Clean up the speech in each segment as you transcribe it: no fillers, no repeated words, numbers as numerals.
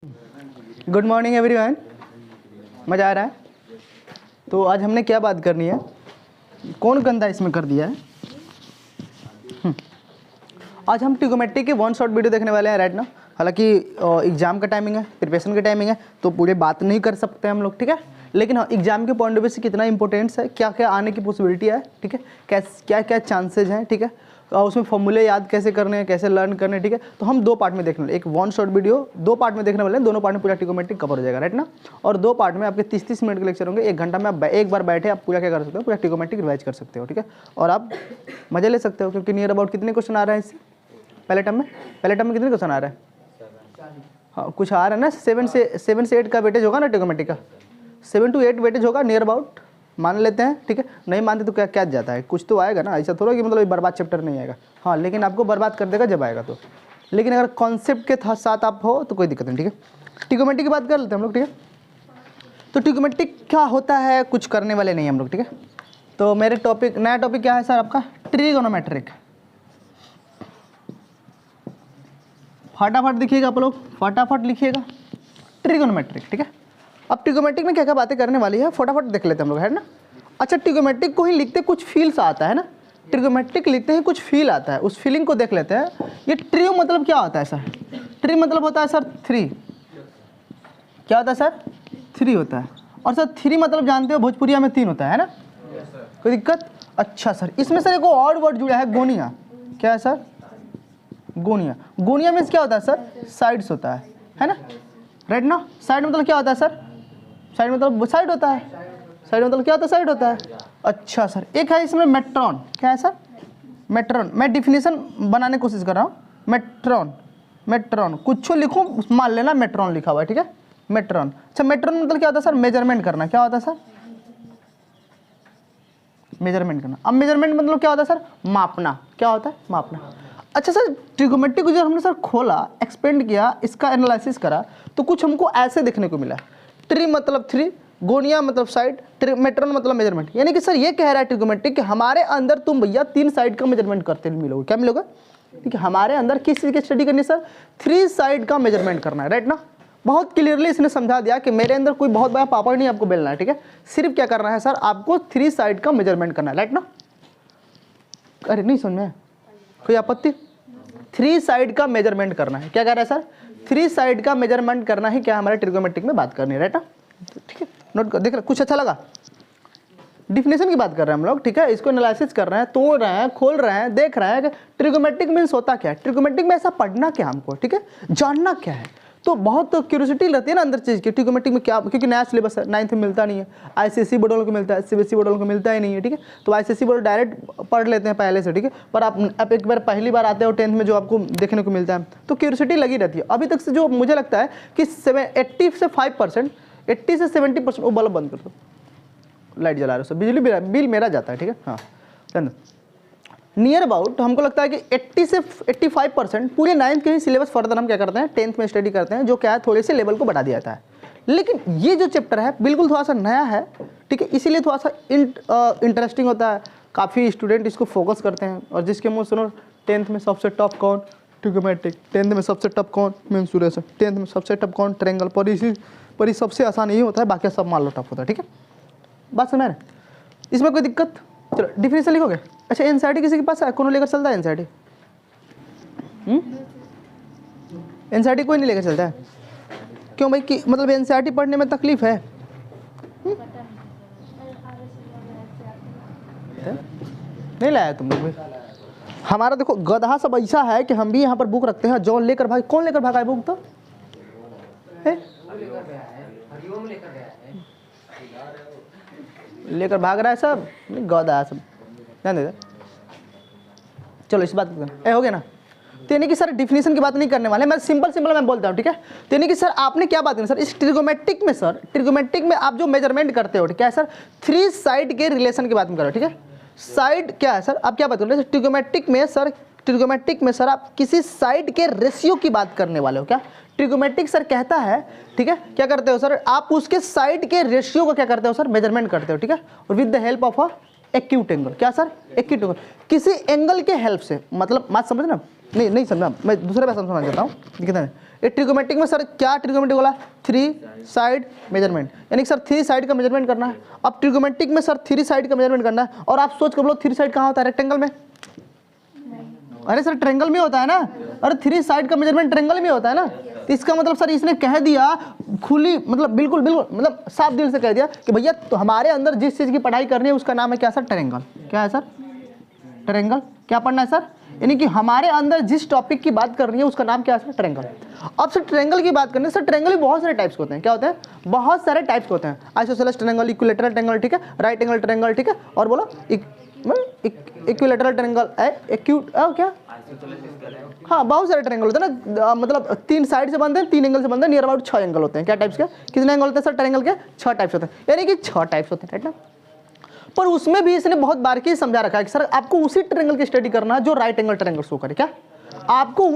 Good morning everyone. मज़ा आ रहा है? तो आज हमने क्या बात करनी है? कौन गंदा इसमें कर दिया है? आज हम ट्रिगोमेट्री के वन शॉट वीडियो देखने वाले हैं राइट ना। हालांकि एग्जाम का टाइमिंग है, प्रिपरेशन का टाइमिंग है, तो पूरे बात नहीं कर सकते हम लोग, ठीक है। लेकिन हाँ, एग्जाम के पॉइंट ऑफ व्यू से कितना इंपॉर्टेंस है, क्या क्या आने की पॉसिबिलिटी है, ठीक है, क्या क्या चांसेज हैं, ठीक है, उसमें फॉर्मूले याद कैसे करने हैं, कैसे लर्न करने हैं, ठीक है। तो हम दो पार्ट में देखने वाले, एक वन शॉट वीडियो दो पार्ट में देखने वाले हैं, दोनों पार्ट में पूरा ट्रिगोमेट्री कवर हो जाएगा राइट ना। और दो पार्ट में आपके 30-30 मिनट के लेक्चर होंगे, 1 घंटा में आप एक बार बैठे आप पूरा क्या कर सकते हो, पूरा ट्रिगोमेट्री रिवाइज कर सकते हो, ठीक है। और आप मजे ले सकते हो, क्योंकि नियर अबाउट कितने क्वेश्चन आ रहे हैं इससे पहले टर्म में कितने क्वेश्चन आ रहे हैं? हाँ, कुछ आ रहा है ना, 7 से 8 का वेटेज होगा ना ट्रिगोमेट्री का, 7 to 8 वेटेज होगा नियर अबाउट, मान लेते हैं, ठीक है। नहीं मानते तो क्या क्या जाता है, कुछ तो आएगा ना, ऐसा थोड़ा कि मतलब बर्बाद चैप्टर नहीं आएगा। हाँ, लेकिन आपको बर्बाद कर देगा जब आएगा तो। लेकिन अगर कॉन्सेप्ट के साथ आप हो तो कोई दिक्कत नहीं, ठीक है। ट्रिगोमेट्री की बात कर लेते हैं हम लोग, ठीक है। तो ट्रिगोमेट्री क्या होता है, कुछ करने वाले नहीं हम लोग, ठीक है। तो मेरे टॉपिक, नया टॉपिक क्या है सर आपका? ट्रिगोनोमेट्रिक। फटाफट दिखिएगा आप लोग, फटाफट लिखिएगा ट्रिगोनोमेट्रिक, ठीक है। अब ट्रिगोमेट्रिक में क्या क्या बातें करने वाली है फटाफट देख लेते हैं हम लोग, है ना। अच्छा, ट्रिगोमेट्रिक को ही लिखते कुछ फील्स आता है ना, ट्रिगोमेट्रिक लिखते हैं कुछ फील आता है, उस फीलिंग को देख लेते हैं। ये ट्री मतलब क्या होता है सर? ट्री मतलब होता है सर 3। क्या होता है सर? 3 होता है। और सर 3 मतलब जानते हो भोजपुरिया में 3 होता है ना। कोई दिक्कत? अच्छा सर, इसमें सर एक और वर्ड जुड़ा है, गोनिया। क्या है सर? गोनिया। गोनिया मीन्स क्या होता है सर? साइड्स होता है ना, राइट ना। साइड मतलब क्या होता है सर? साइड मतलब साइड होता है। साइड मतलब क्या होता है? साइड होता है। अच्छा सर, एक है इसमें मेट्रॉन। क्या है सर? मेट्रॉन। मैं डिफिनीशन बनाने की कोशिश कर रहा हूँ। मेट्रॉन कुछ लिखूँ, मान लेना मेट्रॉन लिखा हुआ है, ठीक है, मेट्रॉन। अच्छा, मेट्रॉन मतलब क्या होता है सर? मेजरमेंट करना। क्या होता है सर? मेजरमेंट करना। अब मेजरमेंट मतलब क्या होता है सर? मापना। क्या होता है? मापना। अच्छा सर, ट्रिगोमेट्री को जो हमने सर खोला, एक्सपेंड किया, इसका एनालिसिस करा, तो कुछ हमको ऐसे देखने को मिला। ट्री मतलब 3, गोनिया मतलब साइड, मेट्रॉन मतलब मेजरमेंट। यानी कि सर ये कह रहा है ट्रिगोमेट्री कि हमारे अंदर तुम भैया 3 साइड का मेजरमेंट करते मिलोगे। क्या मिलोगे? ठीक है, हमारे अंदर किस चीज़ की स्टडी करनी है सर? 3 साइड का मेजरमेंट करना है, राइट ना। बहुत क्लियरली इसने समझा दिया कि मेरे अंदर कोई बहुत बड़ा पापड़ नहीं आपको बेलना है, ठीक है। सिर्फ क्या करना है सर? आपको 3 साइड का मेजरमेंट करना है, राइट ना। अरे नहीं समझ में कोई आपत्ति? 3 साइड का मेजरमेंट करना है। क्या कह रहा है सर? 3 साइड का मेजरमेंट करना ही क्या हमारे ट्रिगोमेट्रिक में बात करनी है, राइट ना। ठीक है, नोट कर, देख रहे कुछ अच्छा लगा? डिफिनेशन की बात कर रहे हैं हम लोग, ठीक है। इसको एनालिसिस कर रहे हैं, तोड़ रहे हैं, खोल रहे हैं, देख रहे हैं कि ट्रिगोमेट्रिक मीन्स होता क्या है, ट्रिगोमेट्रिक में ऐसा पढ़ना क्या हमको, ठीक है, जानना क्या है। तो बहुत क्यूरियोसिटी रहती है ना अंदर चीज़ की, ट्रिगोमेट्रिक में क्या, क्योंकि नया सिलेबस है, 9th में मिलता नहीं है, ICSE बोर्ड वालों को मिलता है, CBSE बोर्ड वालों को मिलता ही नहीं है, ठीक है। तो ICSE बोर्ड डायरेक्ट पढ़ लेते हैं पहले से, ठीक है। पर आप एक बार पहली बार आते हो 10th में, जो आपको देखने को मिलता है, तो क्यूरियोसिटी लगी रहती है। अभी तक से जो मुझे लगता है कि 80 से 5%, 80 से 70%, वो बल्ब बंद कर दो, लाइट जला रहे हो सब, बिजली बिल मेरा जाता है, ठीक है। हाँ, नियर अबाउट हमको लगता है कि 80 से 85% पूरे 9th के ही सिलेबस फर्दर हम क्या करते हैं, 10th में स्टडी करते हैं, जो क्या है थोड़े से लेवल को बढ़ा दिया जाता है। लेकिन ये जो चैप्टर है बिल्कुल थोड़ा सा नया है, ठीक है, इसीलिए थोड़ा सा इंटरेस्टिंग होता है, काफ़ी स्टूडेंट इसको फोकस करते हैं। और जिसके मुँह सुनो 10th में सबसे टफ कौन? ट्रिगोमेट्रिक। 10th में सबसे टफ कौन? मेंसुरेशन। 10th में सबसे टफ कौन? ट्रायंगल। पर सबसे आसान यही होता है, बाकी सब मान लो टफ होता है, ठीक है। बात समझ रहे? इसमें कोई दिक्कत? चलो डिफिनेशन लिखोगे। अच्छा, एनसीईआरटी किसी के पास है? कौन लेकर चलता है एनसीईआरटी? एनसीईआरटी कोई नहीं लेकर चलता है? क्यों भाई, कि मतलब एनसीईआरटी पढ़ने में तकलीफ है? नहीं लाया तुम लोग? हमारा देखो गधा सब ऐसा है कि हम भी यहाँ पर बुक रखते हैं, जॉन लेकर भाई, कौन लेकर भागा है बुक? तो लेकर भाग रहा है सब, गधा सब, ध्यान दे। चलो इस बात हो गया ना। तो यानी कि सर डिफिनेशन की बात नहीं करने वाले, मैं सिंपल मैं बोलता हूँ, ठीक है। तो यानी कि सर आपने क्या बात करनी सर, इस ट्रिगोमेट्रिक में, सर ट्रिगोमेट्रिक में आप जो मेजरमेंट करते हो, ठीक है सर, 3 साइड के रिलेशन की बात करो, ठीक है। साइड क्या है सर, आप क्या बात कर रहे हैं ट्रिगोमेट्रिक में सर? ट्रिगोमेट्रिक में सर आप किसी साइड के रेशियो की बात करने वाले हो। क्या ट्रिगोमेट्रिक सर कहता है, ठीक है, क्या करते हो सर आप उसके साइड के रेशियो को क्या करते हो सर? मेजरमेंट करते हो, ठीक है। और with the help of a acute angle. क्या सर? एक्यूट एंगल, किसी एंगल के हेल्प से, मतलब बात समझ ना, नहीं नहीं समझा, मैं दूसरे भाषा में समझ जाता हूँ। कितना है ये ट्रिगोमेट्रिक में सर, क्या ट्रिगोमेट्रिक बोला? 3 साइड मेजरमेंट, यानी कि सर 3 साइड का मेजरमेंट करना है। अब ट्रिगोमेट्रिक में सर 3 साइड का मेजरमेंट करना है, और आप सोच कर बोलो 3 साइड कहाँ होता है? रेक्टेंगल में। अरे सर ट्रेंगल में होता है ना, अरे 3 साइड का मेजरमेंट ट्रेंगल में होता है ना। तो इसका मतलब सर इसने कह दिया खुली, मतलब बिल्कुल बिल्कुल मतलब साफ दिल से कह दिया कि भैया तो हमारे अंदर जिस चीज़ की पढ़ाई करनी है उसका नाम है क्या सर? ट्रेंगल। क्या है सर? ट्रेंगल। क्या पढ़ना है सर? यानी कि हमारे अंदर जिस टॉपिक की बात करनी है उसका नाम क्या है सर? ट्रेंगल। अब सर ट्रेंगल की बात करनी है, सर ट्रेंगल भी बहुत सारे टाइप्स होते हैं। क्या होते हैं? बहुत सारे टाइप्स होते हैं। आइसोसेलेस ट्रेंगल, इक्विलेटरल ट्रेंगल, ठीक है, राइट एंगल ट्रेंगल, ठीक है, और बोलो इक्विलेटरल ट्रेंगल है, एक्यूट क्या? हाँ बहुत सारे ट्रेंगल होते हैं ना, मतलब 3 साइड से बनते हैं, 3 एंगल से बनते हैं, नियर अबाउट 6 एंगल होते हैं। क्या टाइप्स के? कितने एंगल होते हैं सर ट्रेंगल के? 6 टाइप्स होते हैं, यानी कि 6 टाइप्स होते हैं, राइट ना। पर उसमें भी इसने बहुत बारीकी से समझा रखा है कि सर आपको उसी ट्रेंगल की स्टडी करना है जो राइट एंगल ट्रेंगल शो करे। क्या आपको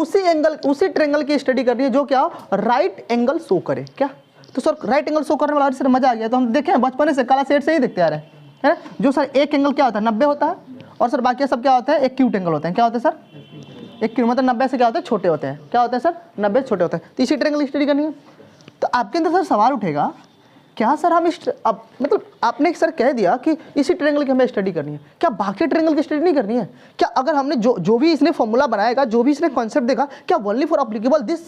उसी ट्रेंगल की स्टडी करनी है जो क्या हो? राइट एंगल शो करे। क्या? तो सर राइट एंगल शो करने वाला सर मजा आ गया। तो हम देखें बचपन से काला सेट से ही देखते आ रहे हैं, है ना। जो सर एक एंगल क्या होता है? 90 होता है, और सर बाकी सब क्या होता है? एक्यूट एंगल होते हैं। क्या होते हैं सर? एक्यूट मतलब 90 से क्या होता है? छोटे होते हैं। क्या होते हैं सर? 90 से छोटे होते हैं। तो इसी ट्रेंगल की स्टडी करनी है। तो आपके अंदर सर सवाल उठेगा, क्या सर हम मतलब आपने सर कह दिया कि इसी ट्रेंगल की हमें स्टडी करनी है, क्या बाकी ट्रेंगल की स्टडी नहीं करनी है? क्या अगर हमने जो भी इसने फॉर्मूला बनाएगा, जो भी इसने कॉन्सेप्ट देगा, क्या only for applicable this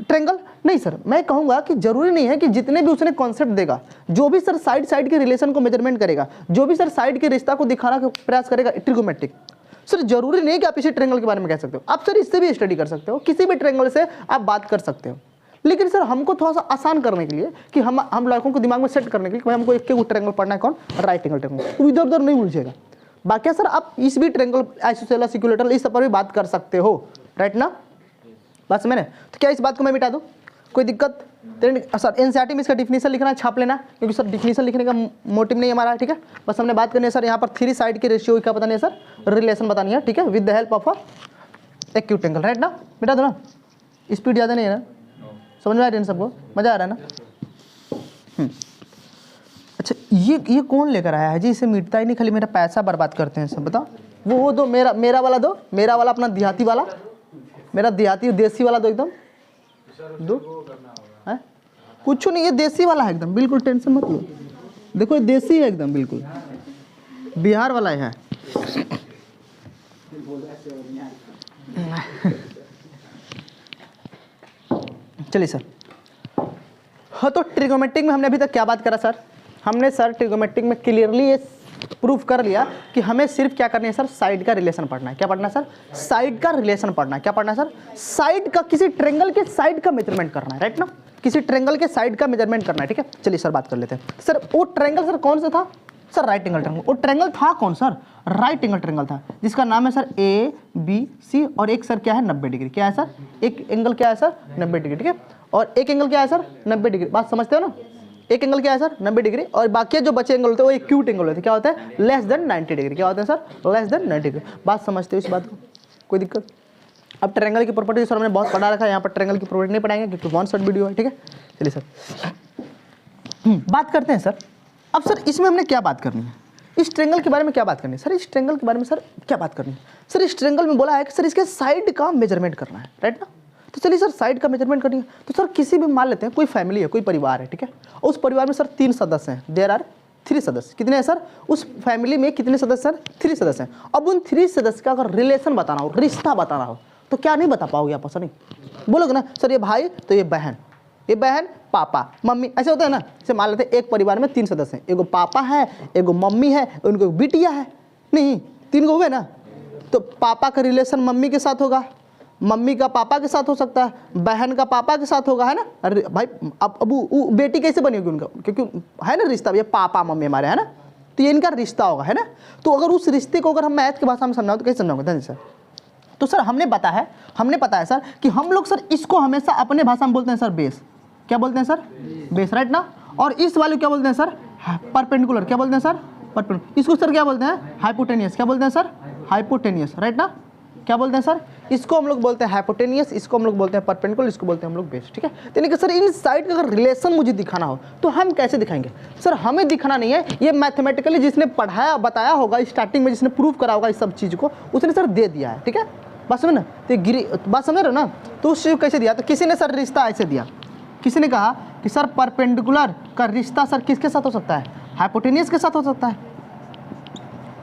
triangle? नहीं सर, मैं कहूंगा कि जरूरी नहीं है कि जितने भी उसने कॉन्सेप्ट देगा, जो भी सर साइड के रिलेशन को मेजरमेंट करेगा, जो भी सर साइड के रिश्ता को दिखाना का प्रयास करेगा ट्रिगोमेट्रिक, सर जरूरी नहीं है कि आप इसी ट्रेंगल के बारे में कह सकते हो। आप सर इससे भी स्टडी कर सकते हो, किसी भी ट्रेंगल से आप बात कर सकते हो। लेकिन सर हमको थोड़ा सा आसान करने के लिए, कि हम लड़कों को दिमाग में सेट करने के लिए, हमको एक ट्रेंगल पढ़ना है, कौन? Right angle triangle. तो इधर उधर नहीं उलझेगा। बाकी सर आप इस भी ट्रेंगल, आइसोसेलेस, इक्विलेटरल, इस सब पर भी बात कर सकते हो, राइट ना। बात समझ में? तो क्या इस बात को मैं मिटा दूं? कोई दिक्कत? सर एनसीईआरटी में इसका डिफिनीशन लिखना है, छाप लेना, क्योंकि सर डिफिनीशन लिखने का मोटिव नहीं हमारा, ठीक है। बस हमने बात करनी है सर यहाँ पर 3 साइड के रेशियो का बतानी है सर, रिलेशन बतानी है, ठीक है, with the help of acute angle, right ना। मिटा दो ना, स्पीड ज़्यादा नहीं है ना, समझ में आ रही है सबको? मज़ा आ रहा है ना? अच्छा ये कौन लेकर आया है जी? इसे मिटता ही नहीं, खाली मेरा पैसा बर्बाद करते हैं सब। बताओ वो दो, मेरा वाला दो, मेरा वाला अपना देहाती वाला, मेरा देहाती देसी वाला दो, एकदम दो है, कुछ नहीं, ये देसी वाला है एकदम, बिल्कुल टेंशन मत लो। देखो ये देसी है एकदम, बिल्कुल बिहार वाला है। चलिए सर, हाँ तो ट्रिगोमेट्रिक में हमने अभी तक क्या बात करा सर? हमने सर ट्रिगोमेट्रिक में क्लियरली ये प्रूफ कर लिया कि हमें सिर्फ क्या करनी है सर? साइड का रिलेशन पढ़ना है। क्या पढ़ना है सर? साइड का रिलेशन पढ़ना है। क्या पढ़ना है सर? साइड का, किसी ट्रेंगल के साइड का मेजरमेंट करना है, राइट ना। किसी ट्रेंगल के साइड का मेजरमेंट करना है, ठीक है। चलिए सर बात कर लेते हैं। सर वो ट्रेंगल सर कौन सा था सर? Right angle triangle. वो ट्रेंगल था कौन सर? राइट एंगल ट्रेंगल था, जिसका नाम है सर ABC, और एक सर क्या है? 90 डिग्री। क्या है सर? एक एंगल क्या है सर? 90 डिग्री, ठीक है। और एक एंगल क्या है सर? 90 डिग्री। बात समझते हो ना? एक एंगल क्या है सर? 90 डिग्री, और बाकी जो बचे एंगल होते हैं वो एक्यूट एंगल होते हैं। क्या होता है? Less than 90 degree. क्या होता है सर? Less than 90 degree. बात समझते हो इस बात को? कोई दिक्कत? अब ट्रेंगल की प्रॉपर्टी सर हमने बहुत पढ़ा रखा है, यहाँ पर ट्रेंगल की प्रॉपर्टी नहीं पढ़ाएंगे क्योंकि 1 शॉर्ट वीडियो है, ठीक है। चलिए सर बात करते हैं सर। अब सर इसमें हमने क्या बात करनी है? इस ट्रेंगल के बारे में क्या बात करनी है सर? इस ट्रेंगल के बारे में सर क्या बात करनी है सर? इस ट्रेंगल में बोला है कि सर इसके साइड का मेजरमेंट करना है, राइट ना। तो चलिए सर साइड का मेजरमेंट करनी है, तो सर किसी भी मान लेते हैं, कोई फैमिली है, कोई परिवार है, ठीक है। उस परिवार में सर 3 सदस्य हैं, देयर आर 3 सदस्य। कितने हैं सर? उस फैमिली में कितने सदस्य हैं? 3 सदस्य हैं। अब उन 3 सदस्य का अगर रिलेशन बताना हो, रिश्ता बताना हो, तो क्या नहीं बता पाओगे आप? ऐसा नहीं बोलोगे ना सर, ये भाई तो ये बहन, ये बहन पापा मम्मी, ऐसे होता है ना। जैसे मान लेते हैं एक परिवार में 3 सदस्य हैं, एगो पापा है, एगो मम्मी है, उनको एक बिटिया है, नहीं 3 गो हुए ना। तो पापा का रिलेशन मम्मी के साथ होगा, मम्मी का पापा के साथ हो सकता है, बहन का पापा के साथ होगा, है ना। अरे भाई अब बेटी कैसे बनी होगी उनका? क्योंकि है ना रिश्ता, ये पापा मम्मी हमारे, है ना। तो ये इनका रिश्ता होगा, है ना। तो अगर उस रिश्ते को अगर हम मैथ की भाषा में समझाओ तो कैसे समझाओगे? धन्य सर। तो सर हमने पता है सर कि हम लोग सर इसको हमेशा अपने भाषा में बोलते हैं सर बेस। क्या बोलते हैं सर? बेस, राइट ना। और इस वाले क्या बोलते हैं सर? परपेंडिकुलर। क्या बोलते हैं सर? परपेंडिकुलर। इसको सर क्या बोलते हैं? हाइपोटेनियस। क्या बोलते हैं सर? हाइपोटेनियस, राइट ना। क्या बोलते हैं सर? इसको हम लोग बोलते हैं हाइपोटेनियस, इसको हम लोग बोलते हैं परपेंडिकुलर, इसको बोलते हैं हम लोग बेस, ठीक है। यानी कि सर इन साइड का अगर रिलेशन मुझे दिखाना हो तो हम कैसे दिखाएंगे सर? हमें दिखाना नहीं है, ये मैथमेटिकली जिसने पढ़ाया बताया होगा, स्टार्टिंग में जिसने प्रूव करा होगा इस सब चीज़ को, उसने सर दे दिया है, ठीक है। बात समझ ना, तो गिरी बात समझ रहे हो ना। तो उस चीज़ को कैसे दिया, तो किसी ने सर रिश्ता ऐसे दिया, किसी ने कहा कि सर परपेंडिकुलर का रिश्ता सर किसके साथ हो सकता है, हाइपोटेनियस के साथ हो सकता है।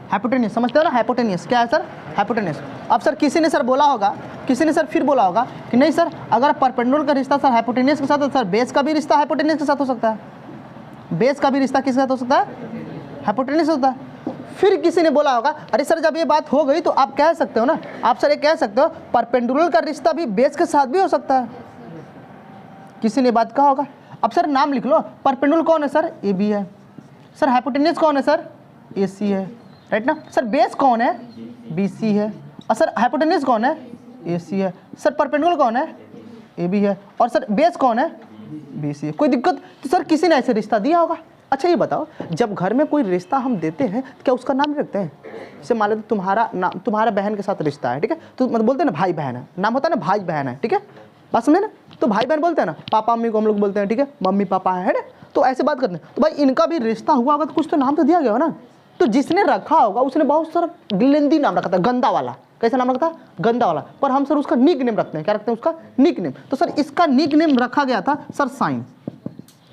हाइपोटेनियस समझते हो ना, हाइपोटेनियस क्या है सर, हाइपोटेनियस। अब सर किसी ने सर बोला होगा, किसी ने सर फिर बोला होगा कि नहीं सर अगर परपेंडिकुलर का रिश्ता सर हाइपोटेनियस के साथ है, सर बेस का भी रिश्ता हाइपोटेनियस के साथ हो सकता है। बेस का भी रिश्ता किसके साथ हो सकता है, हाइपोटेनियस होता है। फिर किसी ने बोला होगा अरे सर जब ये बात हो गई तो आप कह सकते हो ना, आप सर ये कह सकते हो परपेंडिकुलर का रिश्ता भी बेस के साथ भी हो सकता है। किसी ने बात कहा होगा। अब सर नाम लिख लो, परपेंडिकुलर कौन है सर, ए बी है, सर हाइपोटेनियस कौन है सर, ए सी है, राइट ना। सर बेस कौन है, बी सी है, और सर हाइपोटेनियस कौन है, ए सी है। सर परपेंडिकुलर कौन है, ए बी है, और सर बेस कौन है, बी सी है। कोई दिक्कत, तो सर किसी ने ऐसे रिश्ता दिया होगा। अच्छा ये बताओ, जब घर में कोई रिश्ता हम देते हैं तो क्या उसका नाम रखते हैं। जैसे मान लो तुम्हारा नाम, तुम्हारा बहन के साथ रिश्ता है, ठीक है, तो मतलब बोलते हैं ना भाई बहन है, नाम होता है ना भाई बहन है, ठीक है, बात समझे ना। तो भाई बहन बोलते हैं ना, पापा मम्मी को हम लोग बोलते हैं, ठीक है, मम्मी पापा है ना, तो ऐसे बात करते हैं। तो भाई इनका भी रिश्ता हुआ होगा तो कुछ तो नाम तो दिया गया हो ना। तो जिसने रखा होगा उसने बहुत सारा गिलेंदी नाम रखा था, गंदा वाला। कैसा नाम रखा था, गंदा वाला। पर हम सर उसका निक नेम रखते हैं, क्या रखते हैं उसका, निक नेम। तो सर इसका निक नेम रखा गया था सर साइन,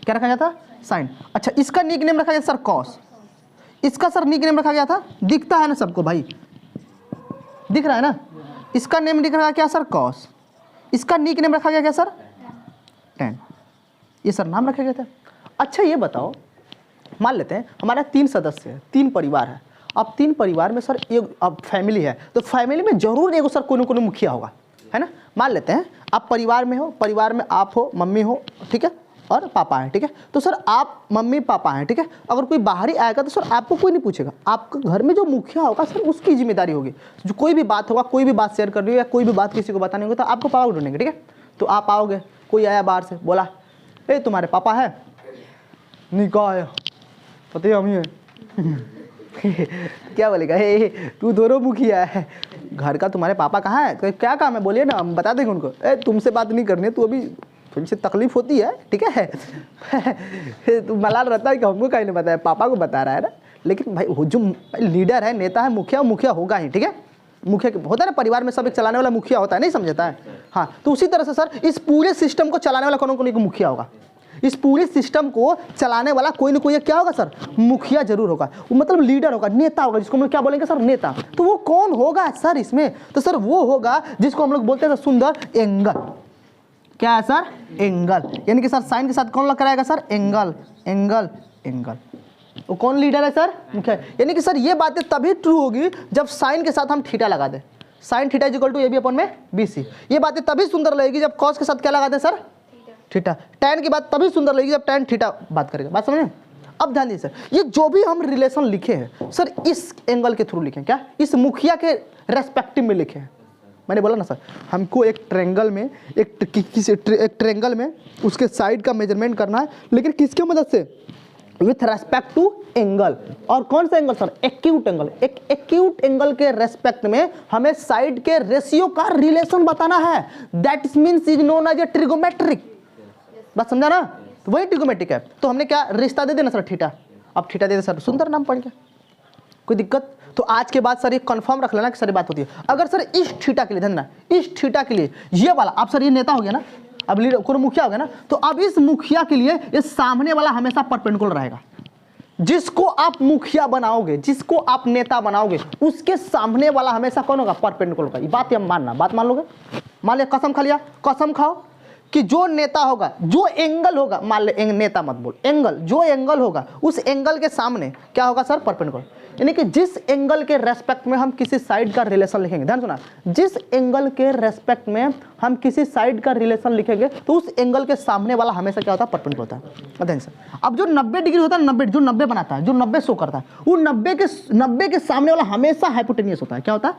क्या रखा गया था, साइन। अच्छा इसका निक नेम रखा गया सर कॉस, इसका सर निक नेम रखा गया था, दिखता है ना सबको भाई, दिख रहा है ना, इसका नेम लिख रहा है क्या सर, कॉस। इसका निक नेम रखा गया क्या सर, टेन। ये सर नाम रखा गया था। अच्छा ये बताओ, मान लेते हैं हमारा 3 सदस्य है, 3 परिवार है। अब 3 परिवार में सर एक अब फैमिली है, तो फैमिली में जरूर एगो सर कोई मुखिया होगा, है ना। मान लेते हैं आप परिवार में हो, परिवार में आप हो, मम्मी हो, ठीक है, और पापा है, ठीक है। तो सर आप मम्मी पापा हैं, ठीक है। अगर कोई बाहरी आएगा तो सर आपको कोई नहीं पूछेगा, आपके घर में जो मुखिया होगा सर उसकी जिम्मेदारी होगी। जो कोई भी बात होगा, कोई भी बात शेयर करनी हो या कोई भी बात किसी को बतानी होगी तो आपको पापा को ढूंढेंगे, ठीक है। तो आप आओगे, कोई आया बाहर से, बोला ए तुम्हारे पापा है, नहीं कहा है, पता ही हम ही है क्या बोलेगा, हे तू दोनों मुखिया है, घर का तुम्हारे पापा कहाँ है, क्या काम है बोलिए ना, हम बता देंगे उनको। ए तुमसे बात नहीं करनी है, तू अभी थोड़ी सी तकलीफ होती है, ठीक है तो मलाल रहता है कि हमको कहीं नहीं बताया, पापा को बता रहा है ना। लेकिन भाई वो जो लीडर है, नेता है, मुखिया, मुखिया होगा ही, ठीक है। मुखिया होता है ना, परिवार में सब एक चलाने वाला मुखिया होता है, नहीं समझता है। हाँ तो उसी तरह से सर इस पूरे सिस्टम को चलाने वाला कौन को मुखिया होगा। इस पूरे सिस्टम को चलाने वाला कोई ना कोई क्या होगा सर, मुखिया जरूर होगा। वो मतलब लीडर होगा, नेता होगा, जिसको हम लोग क्या बोलेंगे सर, नेता। तो वो कौन होगा सर इसमें, तो सर वो होगा जिसको हम लोग बोलते हैं सुंदर एंगल। क्या है सर, एंगल। यानी कि सर साइन के साथ कौन लग कराएगा सर, एंगल, एंगल, एंगल। वो कौन लीडर है सर, मुखिया। यानी कि सर ये बातें तभी ट्रू होगी जब साइन के साथ हम थीटा लगा दें, sine theta is equal to A B upon में बी सी। ये बातें तभी सुंदर लगेगी जब कॉस के साथ क्या लगा दें सर, थीटा। टैन की बात तभी सुंदर लगेगी जब टैन थीटा बात करेगा, बात समझे। अब ध्यान दीजिए सर, ये जो भी हम रिलेशन लिखे हैं सर इस एंगल के थ्रू लिखे, क्या इस मुखिया के रेस्पेक्टिव में लिखे हैं। मैंने बोला ना सर, हमको एक ट्रायंगल में एक ट्रायंगल में उसके साइड का मेजरमेंट करना है, लेकिन किसके मदद से, विथ रेस्पेक्ट टू एंगल। और कौन सा एंगल सर, एक्यूट एंगल। एक एक्यूट एंगल के रेस्पेक्ट में हमें साइड के रेशियो का रिलेशन बताना है, that means is known as a trigonometric. बात समझा ना, तो वही ट्रिगोमेट्रिक है। तो हमने क्या रिश्ता दे देना सर, थीटा। अब थीटा दे दे सर, सुंदर नाम पड़ गया, कोई दिक्कत। तो आज के बाद सर ये कंफर्म रख लेना कि सर ये बात होती है। अगर सर इस थीटा के लिए, ध्यान, इस थीटा के लिए ये वाला, आप सर ये नेता हो गया ना, अब लीडर कोई मुखिया हो गया ना, तो अब इस मुखिया के लिए ये सामने वाला हमेशा परपेंडिकुलर रहेगा। जिसको आप मुखिया बनाओगे, जिसको आप नेता बनाओगे, उसके सामने वाला हमेशा कौन होगा, परपेंडिकुलर का। ये बात हम मानना, बात मान लोगे। मान लिया, कसम खा लिया, कसम खाओ कि जो नेता होगा, जो एंगल होगा, मान ले नेता मत बोल, एंगल, जो एंगल होगा उस एंगल के सामने क्या होगा सर, परपेंडिकुलर। यानी कि जिस एंगल के रेस्पेक्ट में हम किसी साइड का रिलेशन लिखेंगे, ध्यान सुना, जिस एंगल के रेस्पेक्ट में हम किसी साइड का रिलेशन लिखेंगे तो उस एंगल के सामने वाला हमेशा क्या होता है, परपेंडिकुलर होता है। ध्यान से, अब जो 90 डिग्री होता है, 90 जो 90 बनाता है, जो 90 शो करता है, वो 90 के सामने वाला हमेशा हाइपोटेनियस होता है। क्या होता है,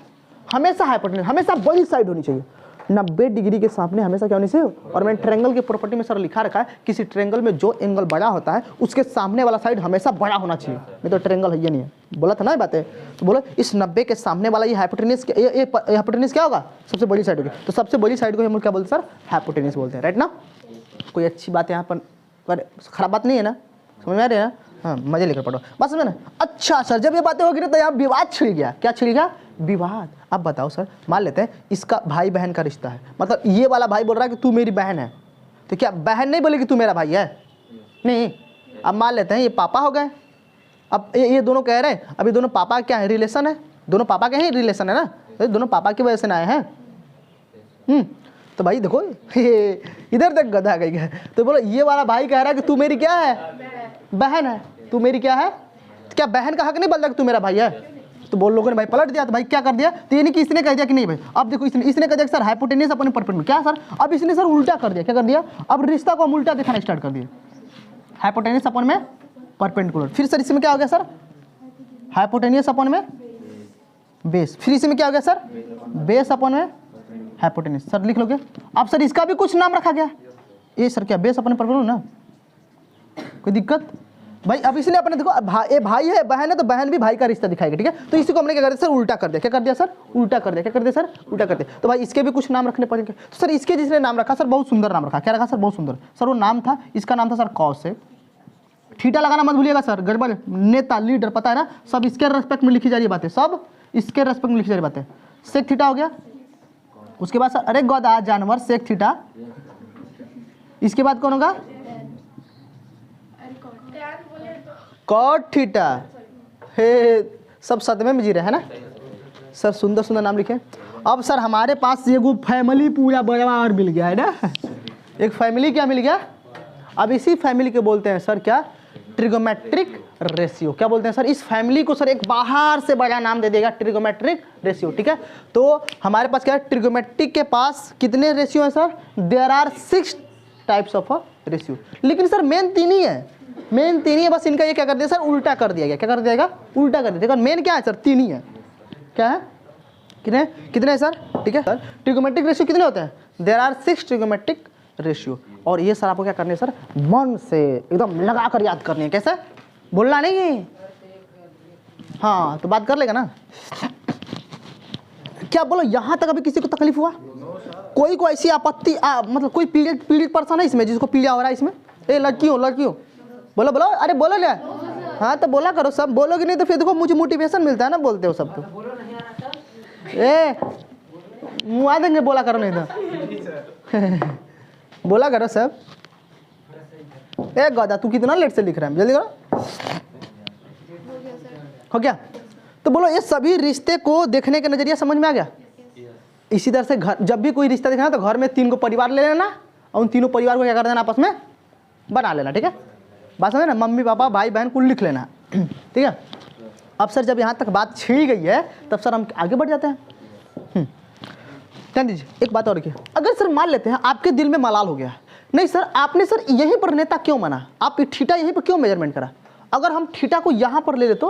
हमेशा हाइपोटेनियस, हमेशा बड़ी साइड होनी चाहिए। 90 डिग्री के सामने हमेशा क्या होनी चाहिए। और मैंने ट्रायंगल की प्रॉपर्टी में सर लिखा रखा है, किसी ट्रायंगल में जो एंगल बड़ा होता है उसके सामने वाला साइड हमेशा बड़ा होना चाहिए, नहीं तो ट्रायंगल है ये नहीं है। बोला था ना ये बातें, तो बोलो इस 90 के सामने वाला ये हाइपोटेनियस, ये हाइपोटेनियस क्या होगा, सबसे बड़ी साइड होगी। तो सबसे बड़ी साइड को हम क्या बोलते हैं सर, हाइपोटेनियस बोलते हैं, राइट ना। कोई अच्छी बात यहाँ पर खराब बात नहीं है ना, समझ में आ रही है ना। हाँ मजे लेकर पढ़ो, बस समझे ना। अच्छा सर जब ये बातें होगी ना तो यहाँ विवाद छिड़ गया। क्या छिड़ गया? विवाद। अब बताओ सर, मान लेते हैं इसका भाई बहन का रिश्ता है, मतलब ये वाला भाई बोल रहा है कि तू मेरी बहन है, तो क्या बहन नहीं बोलेगी तू मेरा भाई है? नहीं। अब मान लेते हैं ये पापा हो गए, अब ये दोनों कह रहे हैं, अब ये दोनों पापा क्या है? रिलेशन है, दोनों पापा के ही रिलेशन है ना, तो दोनों पापा की वजह से ना आए हैं। तो भाई देखो इधर तक गधा गई है। तो बोलो ये वाला भाई कह रहा है कि तू मेरी क्या है? बहन है। तू मेरी क्या है? क्या बहन का हक नहीं बनता कि तू मेरा भाई है? तो बोल लोगों ने भाई पलट दिया। तो भाई क्या कर दिया? तो ये नहीं कि इसने कह दिया कि नहीं भाई, अब देखो इसने कह दिया सर हाइपोटेन्यूस अपने परपेंडिकुलर, क्या सर? अब इसने सर उल्टा कर दिया। क्या कर दिया? अब रिश्ता को हम उल्टा दिखाना स्टार्ट कर दिया, हाइपोटेन्यूस अपन में परपेंडिकुलर। फिर सर इसमें क्या हो गया सर? हाइपोटेन्यूस अपन में बेस। फिर इसमें क्या हो गया सर? बेस अपन में हाइपोटेन्यूस। सर लिख लोगे? अब सर इसका भी कुछ नाम रखा गया, ये सर क्या बेस अपन में परपेंडिकुलर ना, कोई दिक्कत? भाई अब इसलिए अपने देखो भाई है बहन है, तो बहन भी भाई का रिश्ता दिखाएगी, ठीक है? तो इसी को हमने क्या कर दिया सर? उल्टा कर दिया। क्या कर दिया सर? उल्टा कर दिया। क्या कर दिया सर? उल्टा कर दिया। तो भाई इसके भी कुछ नाम रखने पड़ेंगे। तो सर इसके जिसने नाम रखा सर बहुत सुंदर नाम रखा। क्या रखा सर? बहुत सुंदर। सर वो नाम था, इसका नाम था सर कॉस है। थीटा लगाना मत भूलिएगा सर, गड़बड़। नेता लीडर पता है ना, सब इसके रेस्पेक्ट में लिखी जा रही बातें, सब इसके रेस्पेक्ट में लिखी जा रही बातें। सेक थीटा हो गया। उसके बाद सर अरे गधा जानवर सेक थीटा। इसके बाद कौन होगा? Cot theta. हे सब सदमे में जी रहे हैं ना सर, सुंदर सुंदर नाम लिखे। अब सर हमारे पास ये फैमिली पूरा बराबर मिल गया है ना, एक फैमिली क्या मिल गया? अब इसी फैमिली के बोलते हैं सर क्या? Trigonometric ratio. क्या बोलते हैं सर? इस फैमिली को सर एक बाहर से बड़ा नाम दे देगा, ट्रिगोमेट्रिक रेशियो, ठीक है? तो हमारे पास क्या है? ट्रिगोमेट्रिक के पास कितने रेशियो है sir? There are 6 types of ratio. लेकिन सर मेन 3 ही है, मेन 3 ही है, बस इनका ये क्या कर दिया सर? उल्टा कर दिया गया। क्या कर दिया? उल्टा कर दिया। मेन क्या है सर? 3 ही है। क्या है? कितने कितने है सर? ठीक है सर, ट्रिगोमेट्रिक रेशियो कितने होते हैं? There are 6 trigonometric ratio. और ये सर आपको क्या करने है सर? मन से एकदम लगा कर याद करनी है। कैसे? बोलना नहीं है, हाँ तो बात कर लेगा ना। क्या बोलो यहाँ तक अभी किसी को तकलीफ हुआ? कोई को ऐसी आपत्ति मतलब कोई पीड़ित पर्सन है इसमें जिसको पीड़ा हो रहा है इसमें? ए लड़कियों बोलो बोलो, अरे बोलो क्या? हाँ तो बोला करो, सब बोलोगे नहीं तो फिर देखो मुझे मोटिवेशन मिलता है ना, बोलते हो सब तो। ए मुआ देंगे, बोला करो नहीं तो बोला करो सब। ए गधा तू कितना लेट से लिख रहा है, जल्दी करो। हो गया? तो बोलो ये सभी रिश्ते को देखने का नजरिया समझ में आ गया? इसी तरह से घर जब भी कोई रिश्ता देखना तो घर में 3 को परिवार ले लेना और उन तीनों परिवार को क्या कर देना? आपस में बना लेना, ठीक है? बात समझे ना? मम्मी पापा भाई बहन कुल लिख लेना, ठीक है? अब सर जब यहाँ तक बात छिड़ गई है तब सर हम आगे बढ़ जाते हैं। ध्यान दीजिए एक बात और की, अगर सर मान लेते हैं आपके दिल में मलाल हो गया, नहीं सर आपने सर यहीं पर नेता क्यों बना, आप थीटा यहीं पर क्यों मेजरमेंट करा? अगर हम थीटा को यहाँ पर ले ले तो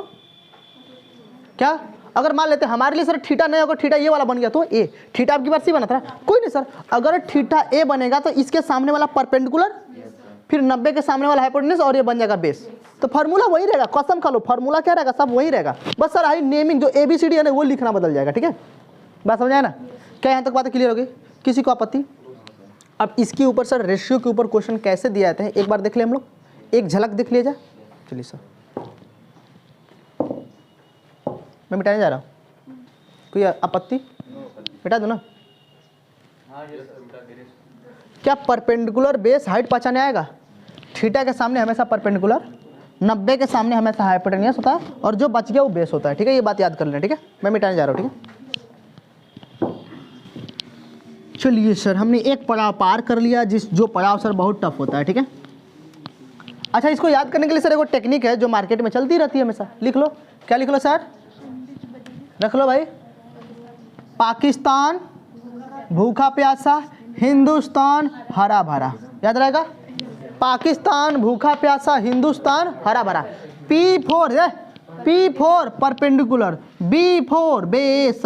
क्या? अगर मान लेते हैं हमारे लिए सर थीटा नहीं, अगर थीटा ये वाला बन गया तो ए, थीटा आपकी बार सी बना था, कोई नहीं सर। अगर थीटा ए बनेगा तो इसके सामने वाला परपेंडिकुलर, फिर 90 के सामने वाला हाइपोटेन्यूस और ये बन जाएगा बेस। तो फार्मूला वही रहेगा, कसम खा लो फार्मूला क्या रहेगा? सब वही रहेगा, बस सर आई नेमिंग जो ABCD है ना वो लिखना बदल जाएगा, ठीक है? बात समझ आया ना? क्या यहाँ तक बातें क्लियर हो गई? किसी को आपत्ति? अब इसके ऊपर सर रेशियो के ऊपर क्वेश्चन कैसे दिए जाते हैं एक बार देख ले हम लोग, एक झलक देख लिया जाए। चलिए सर मैं मिटाने जा रहा हूँ, कोई आपत्ति? मिटा दो ना। क्या परपेंडिकुलर बेस हाइट पहचाने आएगा? थीटा के सामने हमेशा परपेंडिकुलर, 90 के सामने हमेशा हाइपोटेन्यूस होता है और जो बच गया वो बेस होता है, ठीक है? ये बात याद कर लेना, ठीक है? मैं मिटाने जा रहा हूँ, ठीक है? चलिए सर हमने एक पड़ाव पार कर लिया, जो पड़ाव सर बहुत टफ होता है, ठीक है? अच्छा इसको याद करने के लिए सर एक टेक्निक है जो मार्केट में चलती रहती है हमेशा, लिख लो। क्या लिख लो सर? रख लो भाई, पाकिस्तान भूखा प्यासा, हिंदुस्तान हरा भरा। याद रहेगा? पाकिस्तान भूखा प्यासा, हिंदुस्तान हरा भरा। P4 perpendicular, B4 base,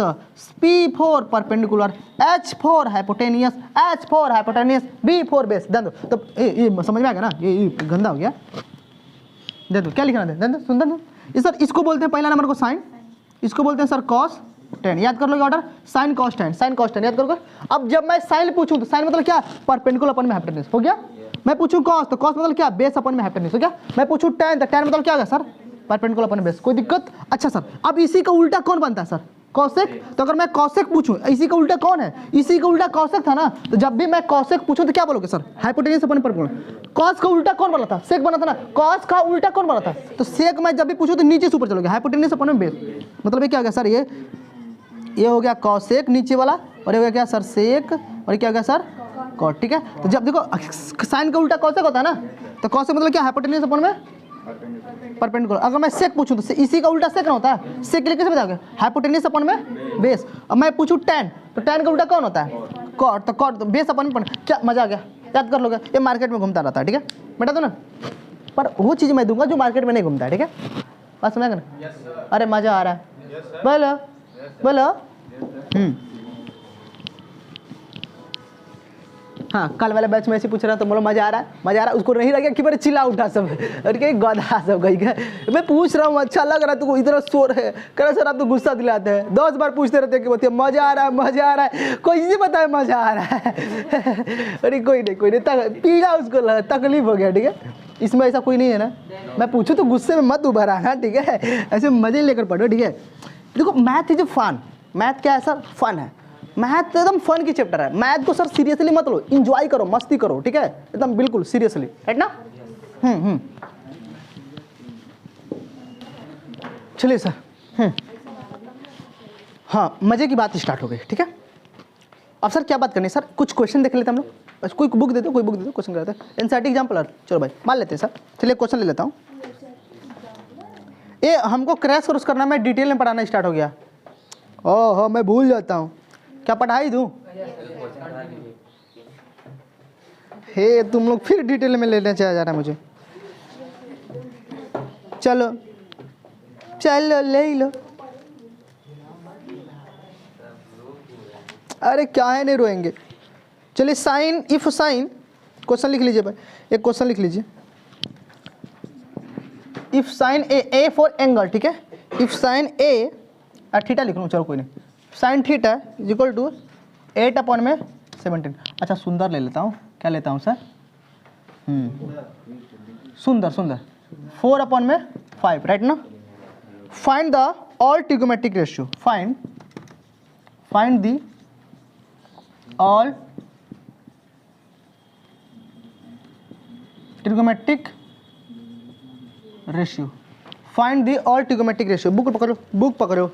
P4 perpendicular, H4 hypotenuse, B4 base. दे दो तो ये समझ में आ गया ना? ये गंदा हो गया, दे दो। क्या लिखना दे सुन दो ये सर। इसको बोलते हैं पहला नंबर को साइन, इसको बोलते हैं सर cos tan। याद कर लोगे ऑर्डर? साइन cos tan याद करोगे। अब जब मैं साइन पूछूं तो साइन मतलब क्या? परपेंडिकुलर अपन में हाइपोटेन्यूस हो गया। मैं पूछूं कॉस, तो कॉस मतलब क्या, बेस अपन में हाइपोटेन्यूज, क्या। मैं पूछूं टेन, तो टेन मतलब क्या होगा सर, परपेंडिकुलर अपन बेस, कोई दिक्कत। अच्छा सर, अब इसी का उल्टा कौन बनता है सर, कॉसेक। तो अगर मैं कॉसेक पूछूं, इसी का उल्टा कौन है, इसी का उल्टा कॉसेक था ना, तो जब भी मैं कॉसेक पूछूं तो क्या बोलोगे सर, हाइपोटेन्यूज अपन परपेंडिकुलर। कॉस का उल्टा कौन बना था, सेक बना था ना, कॉस का उल्टा कौन बना था, तो सेक मैं जब भी पूछूं तो नीचे से ऊपर चलोगे, हाइपोटेन्यूज अपन बेस। मतलब ये क्या हो गया सर, ये हो गया कॉसेक नीचे वाला, और ये हो गया क्या सर, सेक, और ये क्या हो गया सर, कॉट। ठीक है, तो जब देखो साइन का उल्टा कॉसेक होता है ना, तो कॉसेक मतलब क्या, हाइपोटेन्यूज अपन में परपेंडिकुलर। अगर मैं सेक पूछूं तो इसी का उल्टा सेक ना होता है, सेक के लिए कैसे बताओगे, हाइपोटेन्यूज अपन में बेस। अब मैं पूछूं टेन, तो टेन का उल्टा कौन होता है, कॉट, तो कॉट तो बेस अपन में, क्या मजा आ गया, याद कर लोगे, ये मार्केट में घूमता रहता है, ठीक है बेटा तो ना, पर वो चीज़ मैं दूंगा जो मार्केट में नहीं घूमता है, ठीक है, बात समझ ना। अरे मजा आ रहा है, बोलो बोलो। हाँ, कल वाले बैच में ऐसे पूछ रहा तो बोलो मजा आ रहा है, मजा आ रहा है, उसको नहीं लगा कि मेरे चिल्ला उठा सब, और क्या गधा सब गई गए। मैं पूछ रहा हूँ अच्छा लग रहा है, तो इतना शोर है, कह रहा सर आप तो गुस्सा दिलाते हैं, 10 बार पूछते रहते हैं कि बतिया मजा आ रहा है, मजा आ रहा है, कोई इसी बताए मजा आ रहा है। अरे कोई नहीं पीड़ा उसको तकलीफ हो गया, ठीक है, इसमें ऐसा कोई नहीं है ना। मैं पूछूँ तो गुस्से में मत उभर आना, ठीक है, ऐसे मजे लेकर पढ़ो, ठीक है। देखो मैथ इज फन, मैथ क्या है सर, फन है, मैथ एकदम फन की चैप्टर है। मैथ को सर सीरियसली मत लो, एंजॉय करो, मस्ती करो, ठीक है, एकदम बिल्कुल सीरियसली, राइट ना। चलिए सर, हाँ मजे की बात स्टार्ट हो गई, ठीक है। अब सर क्या बात करनी है सर, कुछ क्वेश्चन देख लेते हैं हम लोग, बस कोई बुक दे दो, कोई बुक दे दो, क्वेश्चन कराते हैं, एनसीईआरटी एग्जाम्पल। चलो भाई मान लेते हैं सर, चलिए क्वेश्चन ले लेता हूँ। ये हमको क्रैश कोर्स करना, मैं डिटेल में पढ़ाना स्टार्ट हो गया। ओह मैं भूल जाता हूँ, क्या पढ़ाई दूँ, हे तुम लोग फिर डिटेल में लेने चला जा रहा है मुझे। चलो चलो ले लो, अरे क्या है नहीं रोएंगे। चलिए साइन, इफ साइन, क्वेश्चन लिख लीजिए भाई, एक क्वेश्चन लिख लीजिए। If sine A for angle, ठीक है, इफ साइन ए, थीटा लिख लूँ, चलो कोई नहीं, sine theta is equal to 8/17। अच्छा सुंदर ले लेता हूँ, क्या लेता हूँ सर, सुंदर 4/5, राइट ना। Find the all trigonometric ratio, find the all trigonometric ratio, find the all trigonometric ratio. Book पकड़ो।